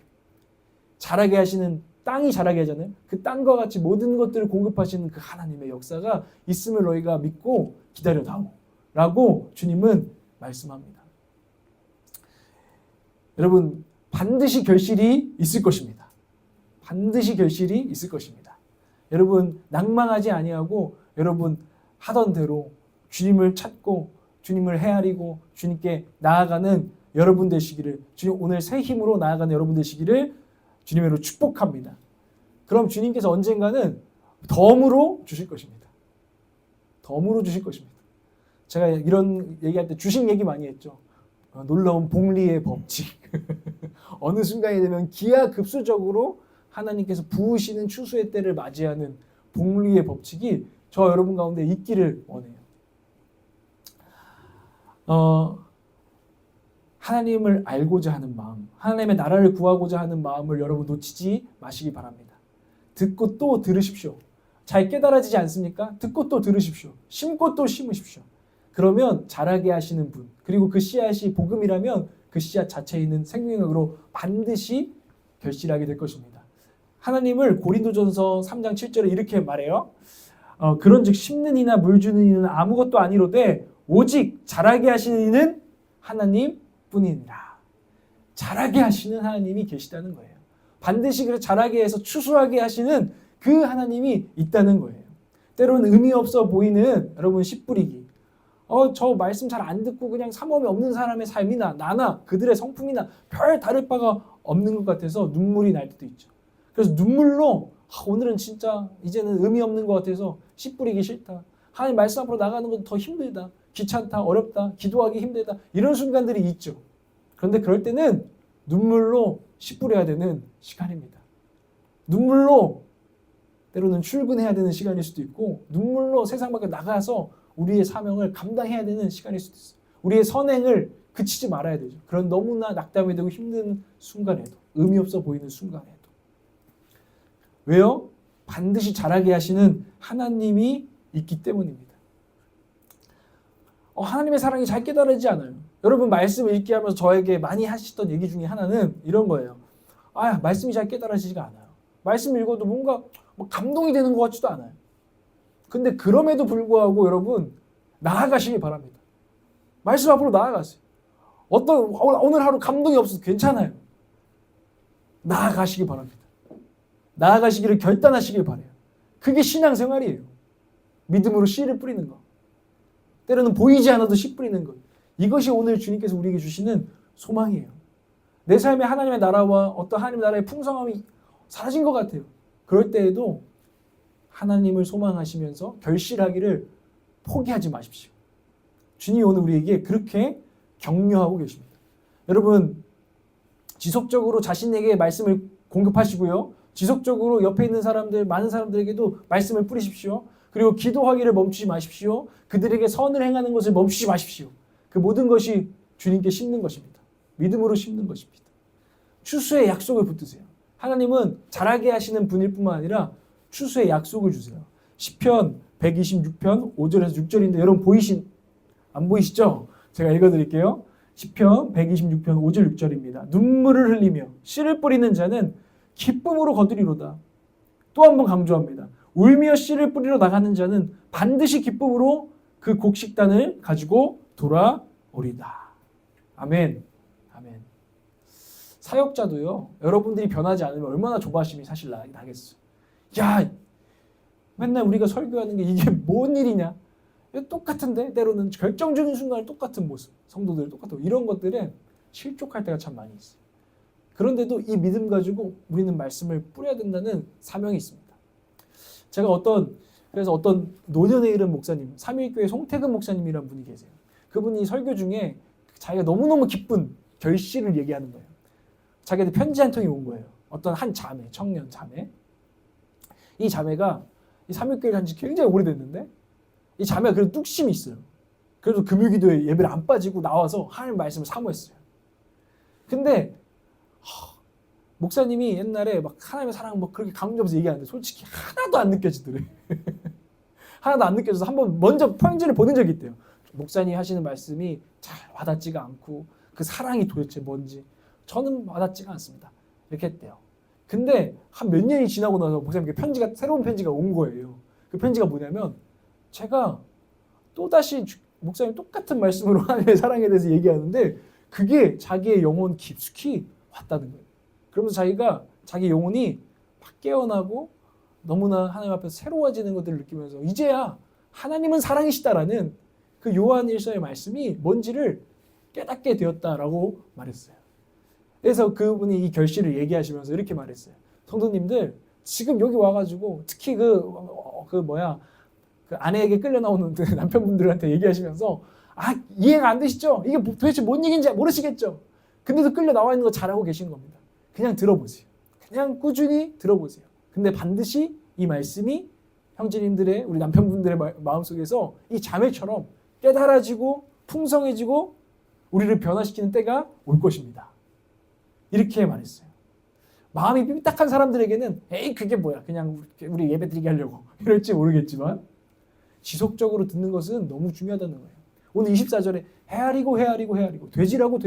자라게 하시는 땅이 자라게 하잖아요. 그 땅과 같이 모든 것들을 공급하시는 그 하나님의 역사가 있음을 너희가 믿고 기다려다오 라고 주님은 말씀합니다. 여러분 반드시 결실이 있을 것입니다. 반드시 결실이 있을 것입니다. 여러분 낭망하지 아니하고 여러분 하던 대로 주님을 찾고 주님을 헤아리고 주님께 나아가는 여러분 되시기를 주님 오늘 새 힘으로 나아가는 여러분 되시기를 주님으로 축복합니다. 그럼 주님께서 언젠가는 덤으로 주실 것입니다. 덤으로 주실 것입니다. 제가 이런 얘기할 때 주식 얘기 많이 했죠. 놀라운 복리의 법칙. 어느 순간이 되면 기하급수적으로 하나님께서 부으시는 추수의 때를 맞이하는 복리의 법칙이 저 여러분 가운데 있기를 원해요. 하나님을 알고자 하는 마음, 하나님의 나라를 구하고자 하는 마음을 여러분 놓치지 마시기 바랍니다. 듣고 또 들으십시오. 잘 깨달아지지 않습니까? 듣고 또 들으십시오. 심고 또 심으십시오. 그러면 자라게 하시는 분, 그리고 그 씨앗이 복음이라면 그 씨앗 자체에 있는 생명력으로 반드시 결실하게 될 것입니다. 하나님을 고린도전서 3장 7절에 이렇게 말해요. 그런즉 심는 이나 물 주는 이는 아무것도 아니로되 오직 자라게 하시는 이는 하나님 뿐이니라. 자라게 하시는 하나님이 계시다는 거예요. 반드시 그렇게 자라게 해서 추수하게 하시는 그 하나님이 있다는 거예요. 때로는 의미 없어 보이는 여러분 씨 뿌리기. 저 말씀 잘 안 듣고 그냥 사모함이 없는 사람의 삶이나 나나 그들의 성품이나 별 다를 바가 없는 것 같아서 눈물이 날 때도 있죠. 그래서 눈물로 오늘은 진짜 이제는 의미 없는 것 같아서 씨 뿌리기 싫다. 하나님 말씀 앞으로 나가는 것도 더 힘들다. 귀찮다. 어렵다. 기도하기 힘들다. 이런 순간들이 있죠. 그런데 그럴 때는 눈물로 씨 뿌려야 되는 시간입니다. 눈물로 때로는 출근해야 되는 시간일 수도 있고 눈물로 세상 밖에 나가서 우리의 사명을 감당해야 되는 시간일 수도 있어요. 우리의 선행을 그치지 말아야 되죠. 그런 너무나 낙담이 되고 힘든 순간에도 의미 없어 보이는 순간에도 왜요? 반드시 자라게 하시는 하나님이 있기 때문입니다. 하나님의 사랑이 잘 깨달아지지 않아요. 여러분 말씀을 읽게 하면서 저에게 많이 하시던 얘기 중에 하나는 이런 거예요. 말씀이 잘 깨달아지지가 않아요. 말씀 읽어도 뭔가 감동이 되는 것 같지도 않아요. 근데 그럼에도 불구하고 여러분 나아가시기 바랍니다. 말씀 앞으로 나아가세요. 오늘 하루 감동이 없어도 괜찮아요. 나아가시기 바랍니다. 나아가시기를 결단하시길 바라요. 그게 신앙생활이에요. 믿음으로 씨를 뿌리는 거. 때로는 보이지 않아도 씨 뿌리는 것. 이것이 오늘 주님께서 우리에게 주시는 소망이에요. 내 삶에 하나님의 나라와 어떤 하나님의 나라의 풍성함이 사라진 것 같아요. 그럴 때에도 하나님을 소망하시면서 결실하기를 포기하지 마십시오. 주님이 오늘 우리에게 그렇게 격려하고 계십니다. 여러분 지속적으로 자신에게 말씀을 공급하시고요. 지속적으로 옆에 있는 사람들, 많은 사람들에게도 말씀을 뿌리십시오. 그리고 기도하기를 멈추지 마십시오. 그들에게 선을 행하는 것을 멈추지 마십시오. 그 모든 것이 주님께 심는 것입니다. 믿음으로 심는 것입니다. 추수의 약속을 붙드세요. 하나님은 자라게 하시는 분일 뿐만 아니라 추수의 약속을 주세요. 시편 126편 5절에서 6절인데 여러분 안 보이시죠? 제가 읽어드릴게요. 시편 126편 5절 6절입니다. 눈물을 흘리며 씨를 뿌리는 자는 기쁨으로 거두리로다. 또 한 번 강조합니다. 울며 씨를 뿌리러 나가는 자는 반드시 기쁨으로 그 곡식단을 가지고 돌아오리다. 아멘. 아멘. 사역자도요. 여러분들이 변하지 않으면 얼마나 조바심이 사실 나겠어요. 야, 맨날 우리가 설교하는 게 이게 뭔 일이냐? 똑같은데 때로는 결정적인 순간에 똑같은 모습, 성도들 똑같고 이런 것들은 실족할 때가 참 많이 있어요. 그런데도 이 믿음 가지고 우리는 말씀을 뿌려야 된다는 사명이 있습니다. 제가 그래서 어떤 노년에 이른 목사님, 삼일교회 송태근 목사님이라는 분이 계세요. 그분이 설교 중에 자기가 너무너무 기쁜 결실을 얘기하는 거예요. 자기한테 편지 한 통이 온 거예요. 어떤 한 자매, 청년 자매. 이 자매가 이 삼일교회를 한 지 굉장히 오래됐는데 이 자매가 그래도 뚝심이 있어요. 그래도 금요기도에 예배를 안 빠지고 나와서 하나님 말씀을 사모했어요. 근데 목사님이 옛날에 막 하나님의 사랑 그렇게 강조하면서 얘기하는데 솔직히 하나도 안 느껴지더래. 하나도 안 느껴져서 한번 먼저 편지를 보낸 적이 있대요. 목사님 하시는 말씀이 잘 와닿지가 않고 그 사랑이 도대체 뭔지 저는 와닿지가 않습니다. 이렇게 했대요. 근데 한 몇 년이 지나고 나서 목사님께 새로운 편지가 온 거예요. 그 편지가 뭐냐면 제가 또다시 목사님 똑같은 말씀으로 하나님의 사랑에 대해서 얘기하는데 그게 자기의 영혼 깊숙이 왔다는 거예요. 그러면서 자기 영혼이 막 깨어나고 너무나 하나님 앞에서 새로워지는 것들을 느끼면서 이제야 하나님은 사랑이시다라는 그 요한 1서의 말씀이 뭔지를 깨닫게 되었다라고 말했어요. 그래서 그분이 이 결실을 얘기하시면서 이렇게 말했어요. 성도님들 지금 여기 와가지고 특히 그 아내에게 끌려 나오는 그 남편분들한테 얘기하시면서 이해가 안 되시죠? 이게 도대체 뭔 얘기인지 모르시겠죠? 근데도 끌려 나와 있는 거 잘하고 계시는 겁니다. 그냥 들어보세요. 그냥 꾸준히 들어보세요. 근데 반드시 이 말씀이 형제님들의 우리 남편분들의 마음속에서 이 자매처럼 깨달아지고 풍성해지고 우리를 변화시키는 때가 올 것입니다. 이렇게 말했어요. 마음이 삐딱한 사람들에게는 에이 그게 뭐야 그냥 우리 예배 드리게 하려고 이럴지 모르겠지만 지속적으로 듣는 것은 너무 중요하다는 거예요. 오늘 24절에 헤아리고 돼지라고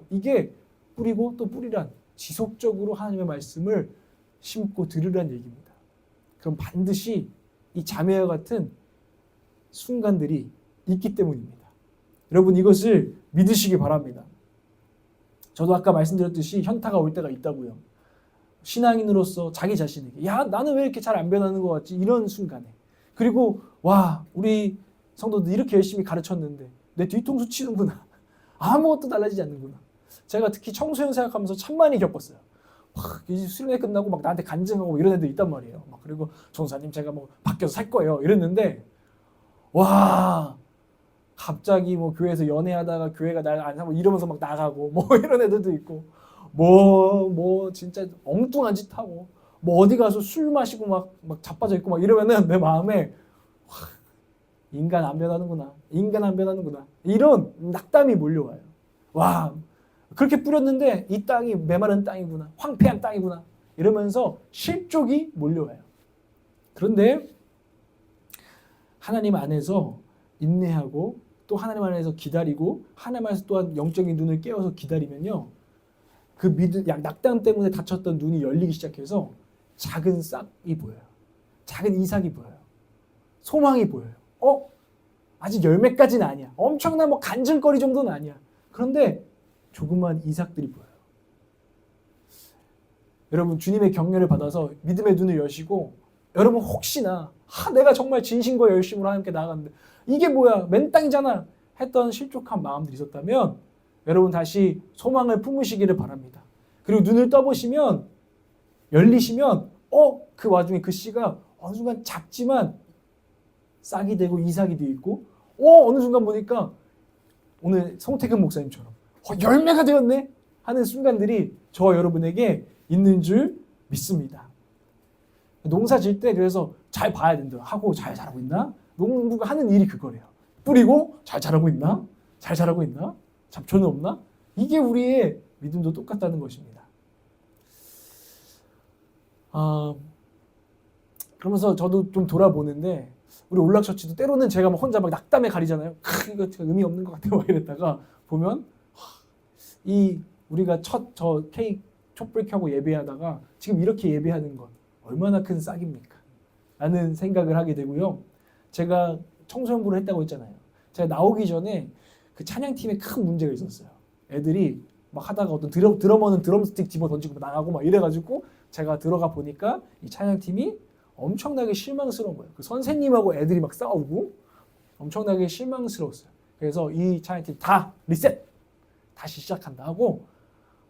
이게 뿌리고 또 뿌리란 지속적으로 하나님의 말씀을 심고 들으란 얘기입니다. 그럼 반드시 이 자매와 같은 순간들이 있기 때문입니다. 여러분 이것을 믿으시기 바랍니다. 저도 아까 말씀드렸듯이 현타가 올 때가 있다고요. 신앙인으로서 자기 자신에게 야 나는 왜 이렇게 잘 안 변하는 것 같지 이런 순간에 그리고 와 우리 성도들 이렇게 열심히 가르쳤는데 내 뒤통수 치는구나 아무것도 달라지지 않는구나. 제가 특히 청소년 생각하면서 참 많이 겪었어요. 막 수련회 끝나고 막 나한테 간증하고 이런 애들 있단 말이에요. 막 그리고 전사님 제가 뭐 바뀌어서 살 거예요 이랬는데 와 갑자기 뭐 교회에서 연애하다가 교회가 날 안 사고 이러면서 막 나가고 뭐 이런 애들도 있고 뭐 진짜 엉뚱한 짓 하고 뭐 어디 가서 술 마시고 막 자빠져 있고 막 이러면은 내 마음에 와, 인간 안 변하는구나 이런 낙담이 몰려와요. 와 그렇게 뿌렸는데 이 땅이 메마른 땅이구나 황폐한 땅이구나 이러면서 실족이 몰려와요. 그런데 하나님 안에서 인내하고 또 하나님 안에서 기다리고 하나님 안에서 또한 영적인 눈을 깨워서 기다리면요 그 낙담 때문에 닫혔던 눈이 열리기 시작해서 작은 싹이 보여요. 작은 이삭이 보여요. 소망이 보여요. 아직 열매까지는 아니야. 엄청난 뭐 간질거리 정도는 아니야. 그런데 조그만 이삭들이 보여요. 여러분 주님의 격려를 받아서 믿음의 눈을 여시고 여러분 혹시나 내가 정말 진심과 열심으로 하나님께 나아갔는데 이게 뭐야 맨 땅이잖아 했던 실족한 마음들이 있었다면 여러분 다시 소망을 품으시기를 바랍니다. 그리고 눈을 떠보시면 열리시면 그 와중에 그 씨가 어느 순간 작지만 싹이 되고 이삭이 되어 있고 어느 순간 보니까 오늘 성태근 목사님처럼 열매가 되었네 하는 순간들이 저와 여러분에게 있는 줄 믿습니다. 농사 질 때 그래서 잘 봐야 된다. 하고 잘 자라고 있나? 농부가 하는 일이 그거래요. 뿌리고 잘 자라고 있나? 잘 자라고 있나? 잡초는 없나? 이게 우리의 믿음도 똑같다는 것입니다. 그러면서 저도 좀 돌아보는데 우리 올락처치도 때로는 제가 막 혼자 막 낙담에 가리잖아요. 이거 의미 없는 것 같아요. 막 이랬다가 보면 이 우리가 저 케이크 촛불 켜고 예배하다가 지금 이렇게 예배하는 것 얼마나 큰 싹입니까? 라는 생각을 하게 되고요. 제가 청소년부를 했다고 했잖아요. 제가 나오기 전에 그 찬양팀에 큰 문제가 있었어요. 애들이 막 하다가 어떤 드러머는 드럼스틱 집어 던지고 나가고 막 이래가지고 제가 들어가 보니까 이 찬양팀이 엄청나게 실망스러운 거예요. 그 선생님하고 애들이 막 싸우고 엄청나게 실망스러웠어요. 그래서 이 찬양팀 다 리셋! 다시 시작한다 하고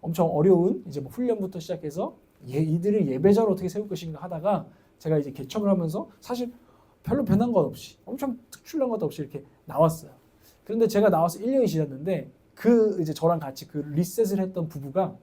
엄청 어려운 이제 뭐 훈련부터 시작해서 이들을 예배자로 어떻게 세울 것인가 하다가 제가 이제 개척을 하면서 사실 별로 변한 것 없이 엄청 특출난 것 없이 이렇게 나왔어요. 그런데 제가 나와서 1년이 지났는데 그 이제 저랑 같이 그 리셋을 했던 부부가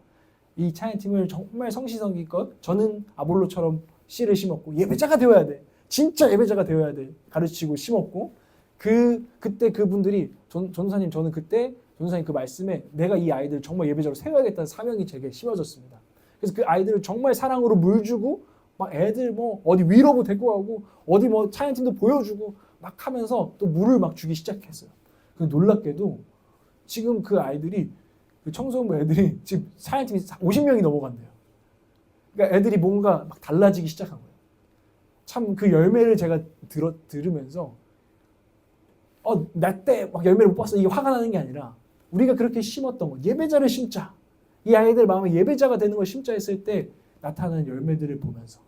이 찬양팀을 정말 성시성의껏 저는 아볼로처럼 씨를 심었고 예배자가 되어야 돼. 진짜 예배자가 되어야 돼. 가르치고 심었고 그때 그분들이 전도사님 저는 그때 전도사님 그 말씀에 내가 이 아이들 정말 예배자로 세워야겠다는 사명이 제게 심어졌습니다. 그래서 그 아이들을 정말 사랑으로 물 주고 막 애들 뭐 어디 위로도 데리고 가고 어디 뭐 찬양팀도 보여주고 막 하면서 또 물을 막 주기 시작했어요. 그 놀랍게도 지금 그 아이들이 그 청소년부 애들이 지금 찬양팀이 50명이 넘어간대요. 그러니까 애들이 뭔가 막 달라지기 시작한 거예요. 참 그 열매를 제가 들으면서 나 때 막 열매를 못 봤어 이게 화가 나는 게 아니라 우리가 그렇게 심었던 거 예배자를 심자 이 아이들 마음에 예배자가 되는 걸 심자 했을 때 나타나는 열매들을 보면서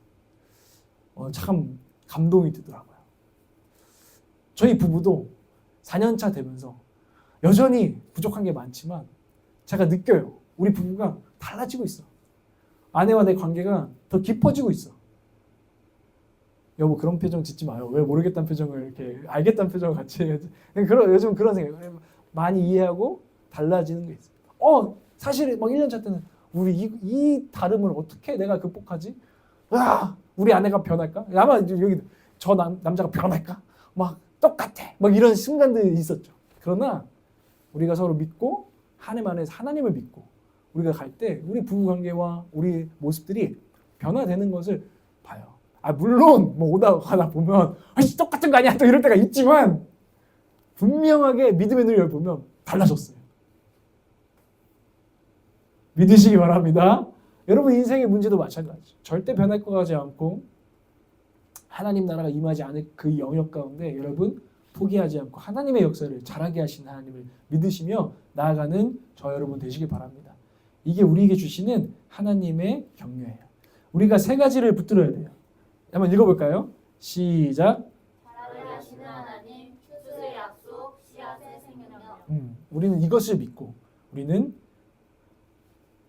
참 감동이 되더라고요. 저희 부부도 4년차 되면서 여전히 부족한 게 많지만 제가 느껴요. 우리 부부가 달라지고 있어. 아내와 내 관계가 더 깊어지고 있어. 여보 그런 표정 짓지 마요. 왜 모르겠다는 표정을 이렇게 알겠다는 표정을 같이 해야지. 요즘 그런 생각 많이 이해하고 달라지는 게 있어요. 사실 막 1년 차 때는 우리 이 다름을 어떻게 내가 극복하지? 우리 아내가 변할까? 아마 여기 저 남자가 변할까? 막 똑같아. 막 이런 순간들이 있었죠. 그러나 우리가 서로 믿고 하나님 안에서 하나님을 믿고 우리가 갈 때 우리 부부관계와 우리 모습들이 변화되는 것을 봐요. 물론 뭐 오다 가다 보면 똑같은 거 아니야 또 이럴 때가 있지만 분명하게 믿음의 눈을 보면 달라졌어요. 믿으시기 바랍니다. 여러분 인생의 문제도 마찬가지. 절대 변할 것 같지 않고 하나님 나라가 임하지 않을 그 영역 가운데 여러분 포기하지 않고 하나님의 역사를 잘하게 하시는 하나님을 믿으시며 나아가는 저 여러분 되시기 바랍니다. 이게 우리에게 주시는 하나님의 격려예요. 우리가 세 가지를 붙들어야 돼요. 한번 읽어볼까요? 시작. 살아계시는 하나님, 추수의 약속, 씨앗의 생명력. 우리는 이것을 믿고 우리는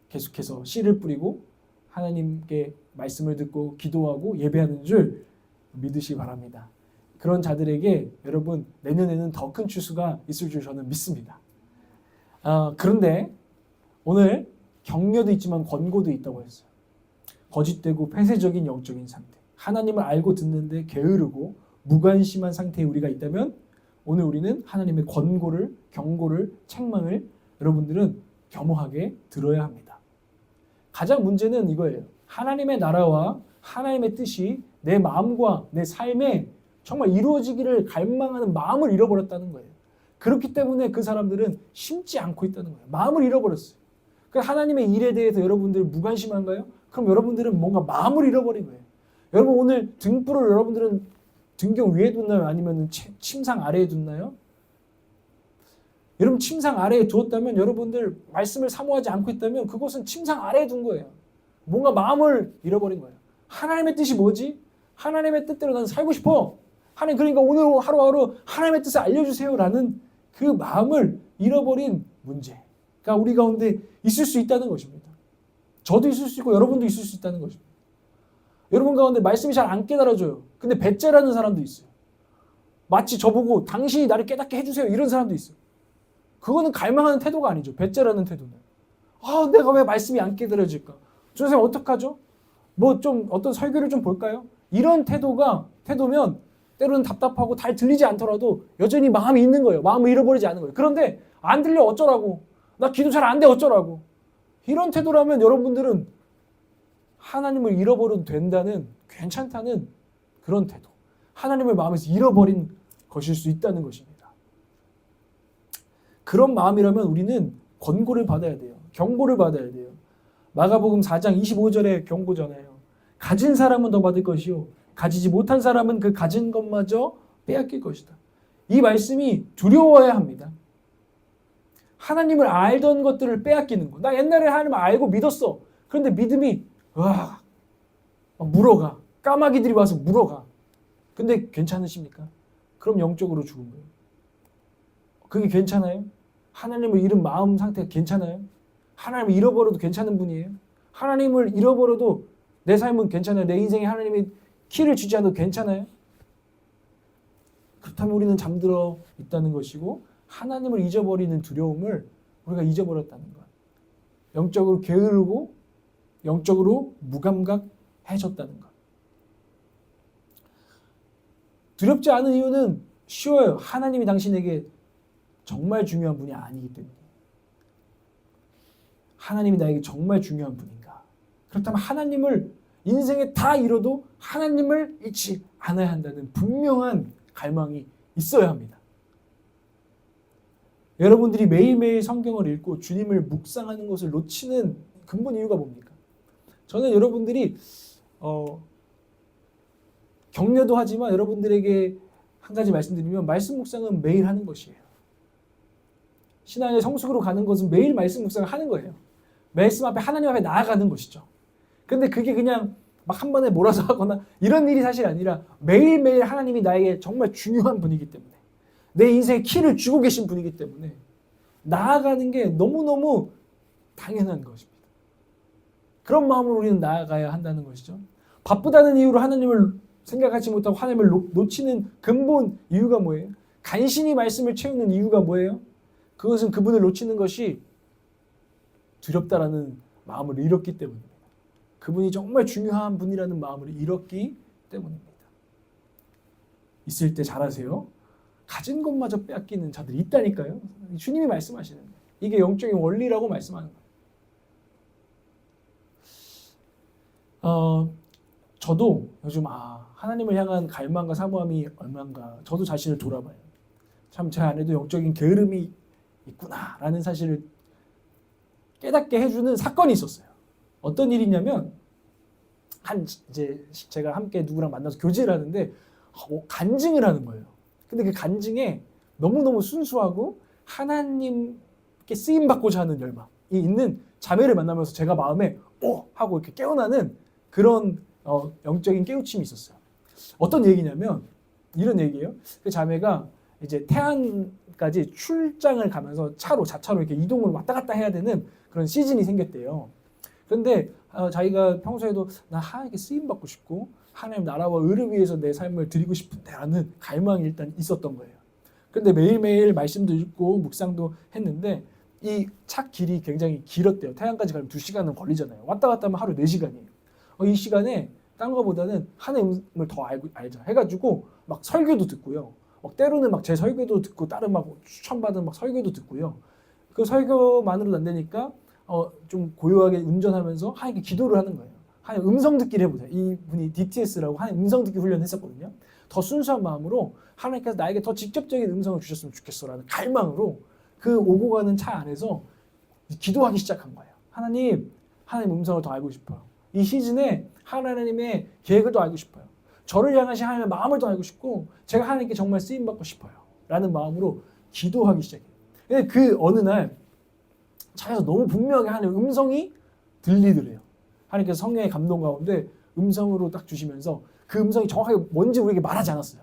계속해서 씨를 뿌리고 하나님께 말씀을 듣고 기도하고 예배하는 줄 믿으시기 바랍니다. 그런 자들에게 여러분 내년에는 더 큰 추수가 있을 줄 저는 믿습니다. 그런데 오늘 격려도 있지만 권고도 있다고 했어요. 거짓되고 폐쇄적인 영적인 상태. 하나님을 알고 듣는데 게으르고 무관심한 상태에 우리가 있다면 오늘 우리는 하나님의 권고를, 경고를, 책망을 여러분들은 겸허하게 들어야 합니다. 가장 문제는 이거예요. 하나님의 나라와 하나님의 뜻이 내 마음과 내 삶에 정말 이루어지기를 갈망하는 마음을 잃어버렸다는 거예요. 그렇기 때문에 그 사람들은 심지 않고 있다는 거예요. 마음을 잃어버렸어요. 그러니까 하나님의 일에 대해서 여러분들 무관심한가요? 그럼 여러분들은 뭔가 마음을 잃어버린 거예요. 여러분 오늘 등불을 여러분들은 등경 위에 뒀나요? 아니면 침상 아래에 뒀나요? 여러분 침상 아래에 두었다면 여러분들 말씀을 사모하지 않고 있다면 그것은 침상 아래에 둔 거예요. 뭔가 마음을 잃어버린 거예요. 하나님의 뜻이 뭐지? 하나님의 뜻대로 나는 살고 싶어. 하나님 그러니까 오늘 하루하루 하나님의 뜻을 알려주세요라는 그 마음을 잃어버린 문제가 우리 가운데 있을 수 있다는 것입니다. 저도 있을 수 있고 여러분도 있을 수 있다는 것입니다. 여러분 가운데 말씀이 잘 안 깨달아져요. 근데 배째라는 사람도 있어요. 마치 저보고 당신이 나를 깨닫게 해주세요 이런 사람도 있어요. 그거는 갈망하는 태도가 아니죠. 배째라는 태도는. 내가 왜 말씀이 안 깨달아질까? 선생님 어떡하죠? 뭐 좀 어떤 설교를 좀 볼까요? 이런 태도면 때로는 답답하고 잘 들리지 않더라도 여전히 마음이 있는 거예요. 마음을 잃어버리지 않는 거예요. 그런데 안 들려 어쩌라고? 나 기도 잘 안 돼 어쩌라고? 이런 태도라면 여러분들은 하나님을 잃어버려도 된다는 괜찮다는 그런 태도. 하나님을 마음에서 잃어버린 것일 수 있다는 것입니다. 그런 마음이라면 우리는 권고를 받아야 돼요. 경고를 받아야 돼요. 마가복음 4장 25절에 경고잖아요. 가진 사람은 더 받을 것이요 가지지 못한 사람은 그 가진 것마저 빼앗길 것이다. 이 말씀이 두려워야 합니다. 하나님을 알던 것들을 빼앗기는 거. 나 옛날에 하나님을 알고 믿었어. 그런데 믿음이 물어가. 까마귀들이 와서 물어가. 근데 괜찮으십니까? 그럼 영적으로 죽은 거예요. 그게 괜찮아요? 하나님을 잃은 마음 상태가 괜찮아요? 하나님을 잃어버려도 괜찮은 분이에요? 하나님을 잃어버려도 내 삶은 괜찮아요? 내 인생에 하나님이 키를 주지 않아도 괜찮아요? 그렇다면 우리는 잠들어 있다는 것이고 하나님을 잊어버리는 두려움을 우리가 잊어버렸다는 것. 영적으로 게으르고 영적으로 무감각해졌다는 것. 두렵지 않은 이유는 쉬워요. 하나님이 당신에게 정말 중요한 분이 아니기 때문에. 하나님이 나에게 정말 중요한 분인가? 그렇다면 하나님을 인생에 다 잃어도 하나님을 잃지 않아야 한다는 분명한 갈망이 있어야 합니다. 여러분들이 매일매일 성경을 읽고 주님을 묵상하는 것을 놓치는 근본 이유가 뭡니까? 저는 여러분들이 격려도 하지만 여러분들에게 한 가지 말씀드리면 말씀 묵상은 매일 하는 것이에요. 신앙의 성숙으로 가는 것은 매일 말씀 묵상을 하는 거예요. 말씀 앞에 하나님 앞에 나아가는 것이죠. 그런데 그게 그냥 막 한 번에 몰아서 하거나 이런 일이 사실 아니라 매일매일 하나님이 나에게 정말 중요한 분이기 때문에 내 인생의 키를 주고 계신 분이기 때문에 나아가는 게 너무너무 당연한 것입니다. 그런 마음으로 우리는 나아가야 한다는 것이죠. 바쁘다는 이유로 하나님을 생각하지 못하고 하나님을 놓치는 근본 이유가 뭐예요? 간신히 말씀을 채우는 이유가 뭐예요? 그것은 그분을 놓치는 것이 두렵다라는 마음을 잃었기 때문입니다. 그분이 정말 중요한 분이라는 마음을 잃었기 때문입니다. 있을 때 잘하세요. 가진 것마저 빼앗기는 자들이 있다니까요. 주님이 말씀하시는 거예요. 이게 영적인 원리라고 말씀하는 거예요. 저도 요즘 하나님을 향한 갈망과 사모함이 얼마인가 저도 자신을 돌아봐요. 참 제 안에도 영적인 게으름이 있구나라는 사실을 깨닫게 해주는 사건이 있었어요. 어떤 일이냐면 이제 제가 함께 누구랑 만나서 교제를 하는데 간증을 하는 거예요. 근데 그 간증에 너무너무 순수하고 하나님께 쓰임 받고자 하는 열망이 있는 자매를 만나면서 제가 마음에 하고 이렇게 깨어나는 그런 영적인 깨우침이 있었어요. 어떤 얘기냐면 이런 얘기예요. 그 자매가 이제 태안까지 출장을 가면서 자차로 이렇게 이동을 왔다 갔다 해야 되는 그런 시즌이 생겼대요. 그런데 자기가 평소에도 나 하나님께 쓰임 받고 싶고 하나님 나라와 의를 위해서 내 삶을 드리고 싶은데라는 갈망이 일단 있었던 거예요. 그런데 매일매일 말씀도 읽고 묵상도 했는데 이 차 길이 굉장히 길었대요. 태안까지 가면 2시간은 걸리잖아요. 왔다 갔다 하면 하루 4시간이에요. 이 시간에 딴 거보다는 하나님을 더 알자 해가지고 막 설교도 듣고요. 때로는 막 제 설교도 듣고 다른 막 추천받은 막 설교도 듣고요. 그 설교만으로도 안 되니까 좀 고요하게 운전하면서 하나님께 기도를 하는 거예요. 하나님 음성 듣기를 해보자. 이분이 DTS라고 하나님 음성 듣기 훈련했었거든요. 더 순수한 마음으로 하나님께서 나에게 더 직접적인 음성을 주셨으면 좋겠어라는 갈망으로 그 오고 가는 차 안에서 기도하기 시작한 거예요. 하나님 음성을 더 알고 싶어요. 이 시즌에 하나님의 계획을 더 알고 싶어요. 저를 향하신 하나님의 마음을 더 알고 싶고 제가 하나님께 정말 쓰임받고 싶어요. 라는 마음으로 기도하기 시작해요. 근데 그 어느 날 차에서 너무 분명하게 하나님의 음성이 들리더래요. 하나님께서 성령의 감동 가운데 음성으로 딱 주시면서 그 음성이 정확하게 뭔지 우리에게 말하지 않았어요.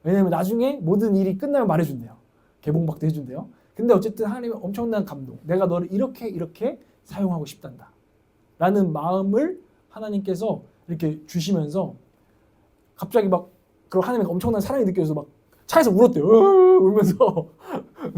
왜냐하면 나중에 모든 일이 끝나면 말해준대요. 개봉박도 해준대요. 근데 어쨌든 하나님의 엄청난 감동, 내가 너를 이렇게 사용하고 싶단다 라는 마음을 하나님께서 이렇게 주시면서 갑자기 막 그런 하나님의 엄청난 사랑이 느껴져서 막 차에서 울었대요. 울면서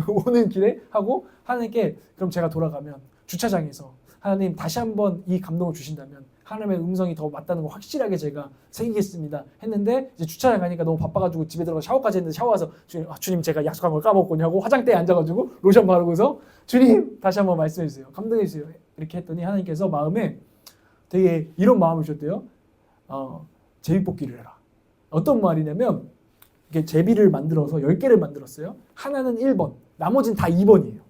오는 길에 하고 하나님께 그럼 제가 돌아가면 주차장에서 하나님 다시 한번 이 감동을 주신다면 하나님의 음성이 더 맞다는 거 확실하게 제가 새기겠습니다 했는데 이제 주차장 가니까 너무 바빠가지고 집에 들어가 샤워까지 했는데 샤워 와서 주님 제가 약속한 걸 까먹었거든요 하고 화장대에 앉아가지고 로션 바르고서 주님 다시 한번 말씀해 주세요. 감동해 주세요. 이렇게 했더니 하나님께서 마음에 되게 이런 마음을 주셨대요. 제비뽑기를 해라. 어떤 말이냐면 이렇게 제비를 만들어서 10개를 만들었어요. 하나는 1번, 나머지는 다 2번이에요.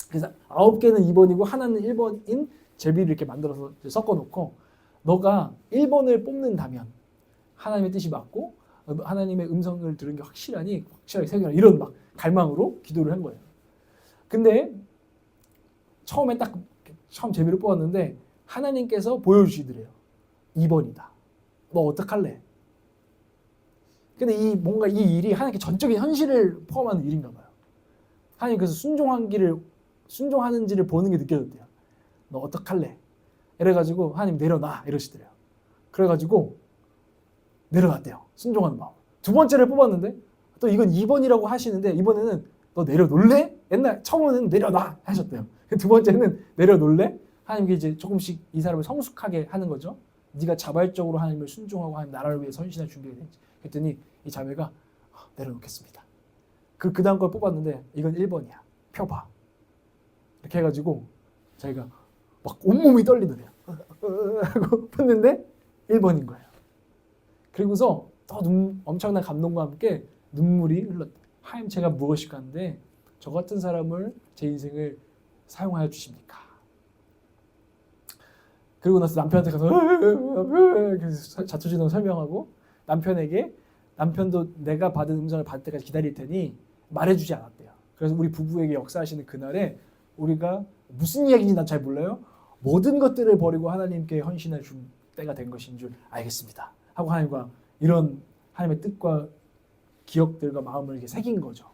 그래서 9개는 2번이고 하나는 1번인 제비를 이렇게 만들어서 섞어놓고 너가 1번을 뽑는다면 하나님의 뜻이 맞고 하나님의 음성을 들은 게 확실하게 새겨라. 이런 막 갈망으로 기도를 한 거예요. 근데 처음 제비를 뽑았는데 하나님께서 보여주시더래요. 2번이다. 너 어떡할래? 근데 뭔가 이 일이 하나님께 전적인 현실을 포함하는 일인가 봐요. 하나님께서 순종하는지를 보는 게 느껴졌대요. 너 어떡할래? 이래가지고 하나님 내려놔 이러시더래요. 그래가지고 내려놨대요. 순종하는 마음. 두 번째를 뽑았는데 또 이건 2번이라고 하시는데 이번에는 너 내려놓을래? 처음에는 내려놔 하셨대요. 두 번째는 내려놓을래? 하나님께 이제 조금씩 이 사람을 성숙하게 하는 거죠. 네가 자발적으로 하나님을 순종하고 하나님 나라를 위해 헌신할 준비가 된지. 그랬더니 이 자매가 내려놓겠습니다. 그 다음 걸 뽑았는데 이건 1번이야. 펴봐. 이렇게 해가지고 자기가 막 온몸이 떨리더래요. 하고 폈는데 1번인 거예요. 그리고서 더 엄청난 감동과 함께 눈물이 흘렀다. 하나님 제가 무엇일까 하는데 저 같은 사람을 제 인생을 사용하여 주십니까? 그리고 나서 남편한테 가서 자초지종 설명하고 남편도 내가 받은 음성을 받을 때까지 기다릴 테니 말해주지 않았대요. 그래서 우리 부부에게 역사하시는 그날에 우리가 무슨 이야기인지 난 잘 몰라요. 모든 것들을 버리고 하나님께 헌신할 때가 된 것인 줄 알겠습니다. 하고 하나님과 이런 하나님의 뜻과 기억들과 마음을 이렇게 새긴 거죠.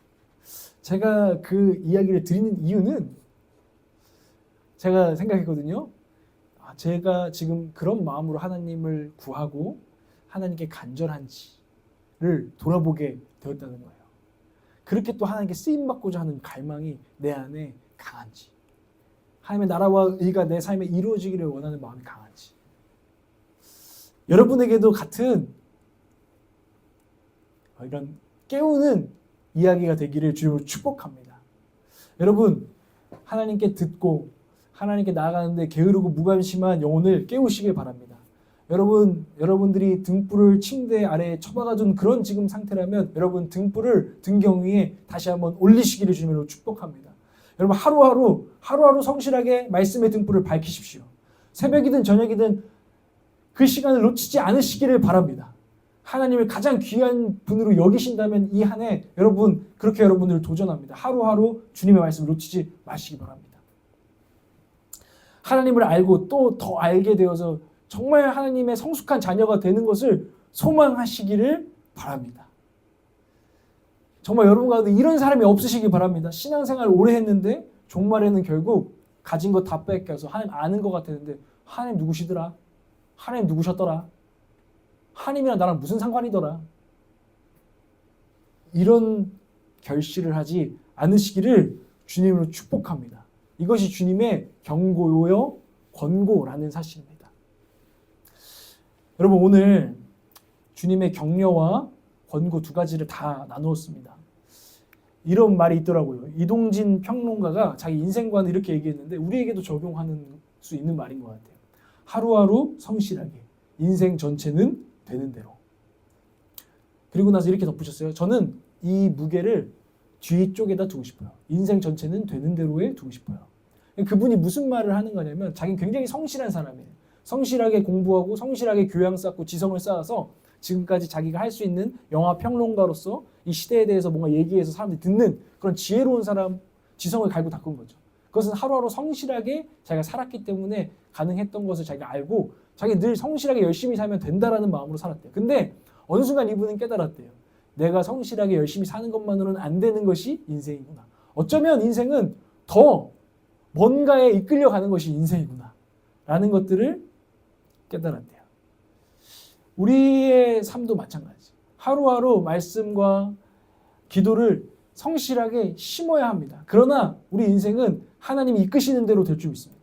제가 그 이야기를 드리는 이유는 제가 생각했거든요. 제가 지금 그런 마음으로 하나님을 구하고 하나님께 간절한지를 돌아보게 되었다는 거예요. 그렇게 또 하나님께 쓰임받고자 하는 갈망이 내 안에 강한지, 하나님의 나라와 의가 내 삶에 이루어지기를 원하는 마음이 강한지, 여러분에게도 같은 이런 깨우는 이야기가 되기를 주님으로 축복합니다. 여러분, 하나님께 듣고 하나님께 나아가는데 게으르고 무관심한 영혼을 깨우시길 바랍니다. 여러분들이 등불을 침대 아래에 처박아둔 그런 지금 상태라면 여러분 등불을 등경 위에 다시 한번 올리시기를 주님으로 축복합니다. 여러분 하루하루 성실하게 말씀의 등불을 밝히십시오. 새벽이든 저녁이든 그 시간을 놓치지 않으시기를 바랍니다. 하나님을 가장 귀한 분으로 여기신다면 이 한 해 여러분 그렇게 여러분을 도전합니다. 하루하루 주님의 말씀을 놓치지 마시기 바랍니다. 하나님을 알고 또 더 알게 되어서 정말 하나님의 성숙한 자녀가 되는 것을 소망하시기를 바랍니다. 정말 여러분 가운데 이런 사람이 없으시기 바랍니다. 신앙생활 오래 했는데 종말에는 결국 가진 것 다 뺏겨서 하나님 아는 것 같았는데 하나님 누구시더라? 하나님 누구셨더라? 하나님이랑 나랑 무슨 상관이더라? 이런 결실을 하지 않으시기를 주님으로 축복합니다. 이것이 주님의 경고요 권고라는 사실입니다. 여러분 오늘 주님의 격려와 권고 두 가지를 다 나누었습니다. 이런 말이 있더라고요. 이동진 평론가가 자기 인생관을 이렇게 얘기했는데 우리에게도 적용하는 수 있는 말인 것 같아요. 하루하루 성실하게 인생 전체는 되는 대로. 그리고 나서 이렇게 덧붙였어요. 저는 이 무게를 뒤쪽에다 두고 싶어요. 인생 전체는 되는 대로에 두고 싶어요. 그분이 무슨 말을 하는 거냐면 자기는 굉장히 성실한 사람이에요. 성실하게 공부하고 성실하게 교양 쌓고 지성을 쌓아서 지금까지 자기가 할 수 있는 영화 평론가로서 이 시대에 대해서 뭔가 얘기해서 사람들이 듣는 그런 지혜로운 사람, 지성을 갈고 닦은 거죠. 그것은 하루하루 성실하게 자기가 살았기 때문에 가능했던 것을 자기가 알고 자기 늘 성실하게 열심히 살면 된다라는 마음으로 살았대요. 근데 어느 순간 이분은 깨달았대요. 내가 성실하게 열심히 사는 것만으로는 안 되는 것이 인생이구나. 어쩌면 인생은 더 뭔가에 이끌려가는 것이 인생이구나 라는 것들을 깨달았대요. 우리의 삶도 마찬가지. 하루하루 말씀과 기도를 성실하게 심어야 합니다. 그러나 우리 인생은 하나님이 이끄시는 대로 될 줄 믿습니다.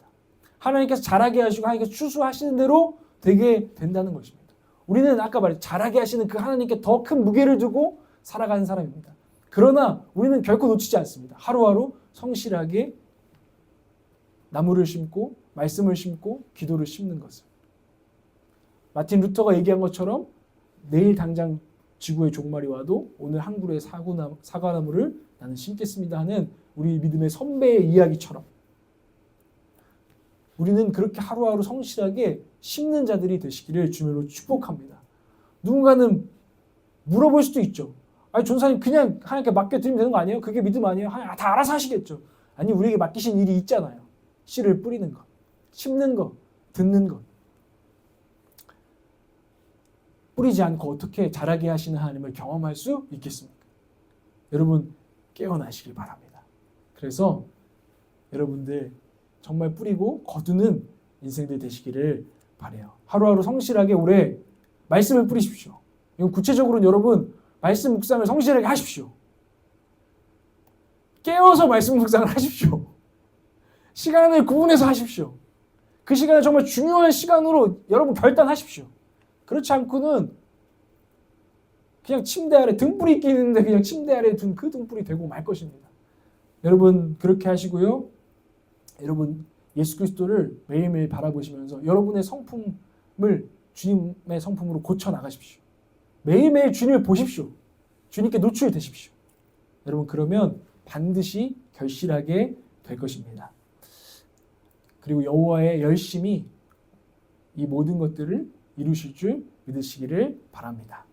하나님께서 잘하게 하시고 하나님께서 추수하시는 대로 되게 된다는 것입니다. 우리는 아까 말했죠. 잘하게 하시는 그 하나님께 더 큰 무게를 두고 살아가는 사람입니다. 그러나 우리는 결코 놓치지 않습니다. 하루하루 성실하게 나무를 심고 말씀을 심고 기도를 심는 것을. 마틴 루터가 얘기한 것처럼 내일 당장 지구의 종말이 와도 오늘 한 그루의 사과나무를 나는 심겠습니다 하는 우리 믿음의 선배의 이야기처럼 우리는 그렇게 하루하루 성실하게 심는 자들이 되시기를 주님으로 축복합니다. 누군가는 물어볼 수도 있죠. 아니 전사님 그냥 하나님께 맡겨드리면 되는 거 아니에요? 그게 믿음 아니에요? 하나님 다 알아서 하시겠죠. 아니 우리에게 맡기신 일이 있잖아요. 씨를 뿌리는 것, 심는 것, 듣는 것. 뿌리지 않고 어떻게 자라게 하시는 하나님을 경험할 수 있겠습니까? 여러분 깨어나시길 바랍니다. 그래서 여러분들 정말 뿌리고 거두는 인생들 되시기를 바라요. 하루하루 성실하게 올해 말씀을 뿌리십시오. 이건 구체적으로는 여러분 말씀 묵상을 성실하게 하십시오. 깨어서 말씀 묵상을 하십시오. 시간을 구분해서 하십시오. 그 시간을 정말 중요한 시간으로 여러분 결단하십시오. 그렇지 않고는 그냥 침대 아래 등불이 있긴 있는데 그냥 침대 아래에 둔 그 등불이 되고 말 것입니다. 여러분 그렇게 하시고요. 여러분 예수 그리스도를 매일매일 바라보시면서 여러분의 성품을 주님의 성품으로 고쳐 나가십시오. 매일매일 주님을 보십시오. 주님께 노출되십시오. 여러분 그러면 반드시 결실하게 될 것입니다. 그리고 여호와의 열심히 이 모든 것들을 이루실 줄 믿으시기를 바랍니다.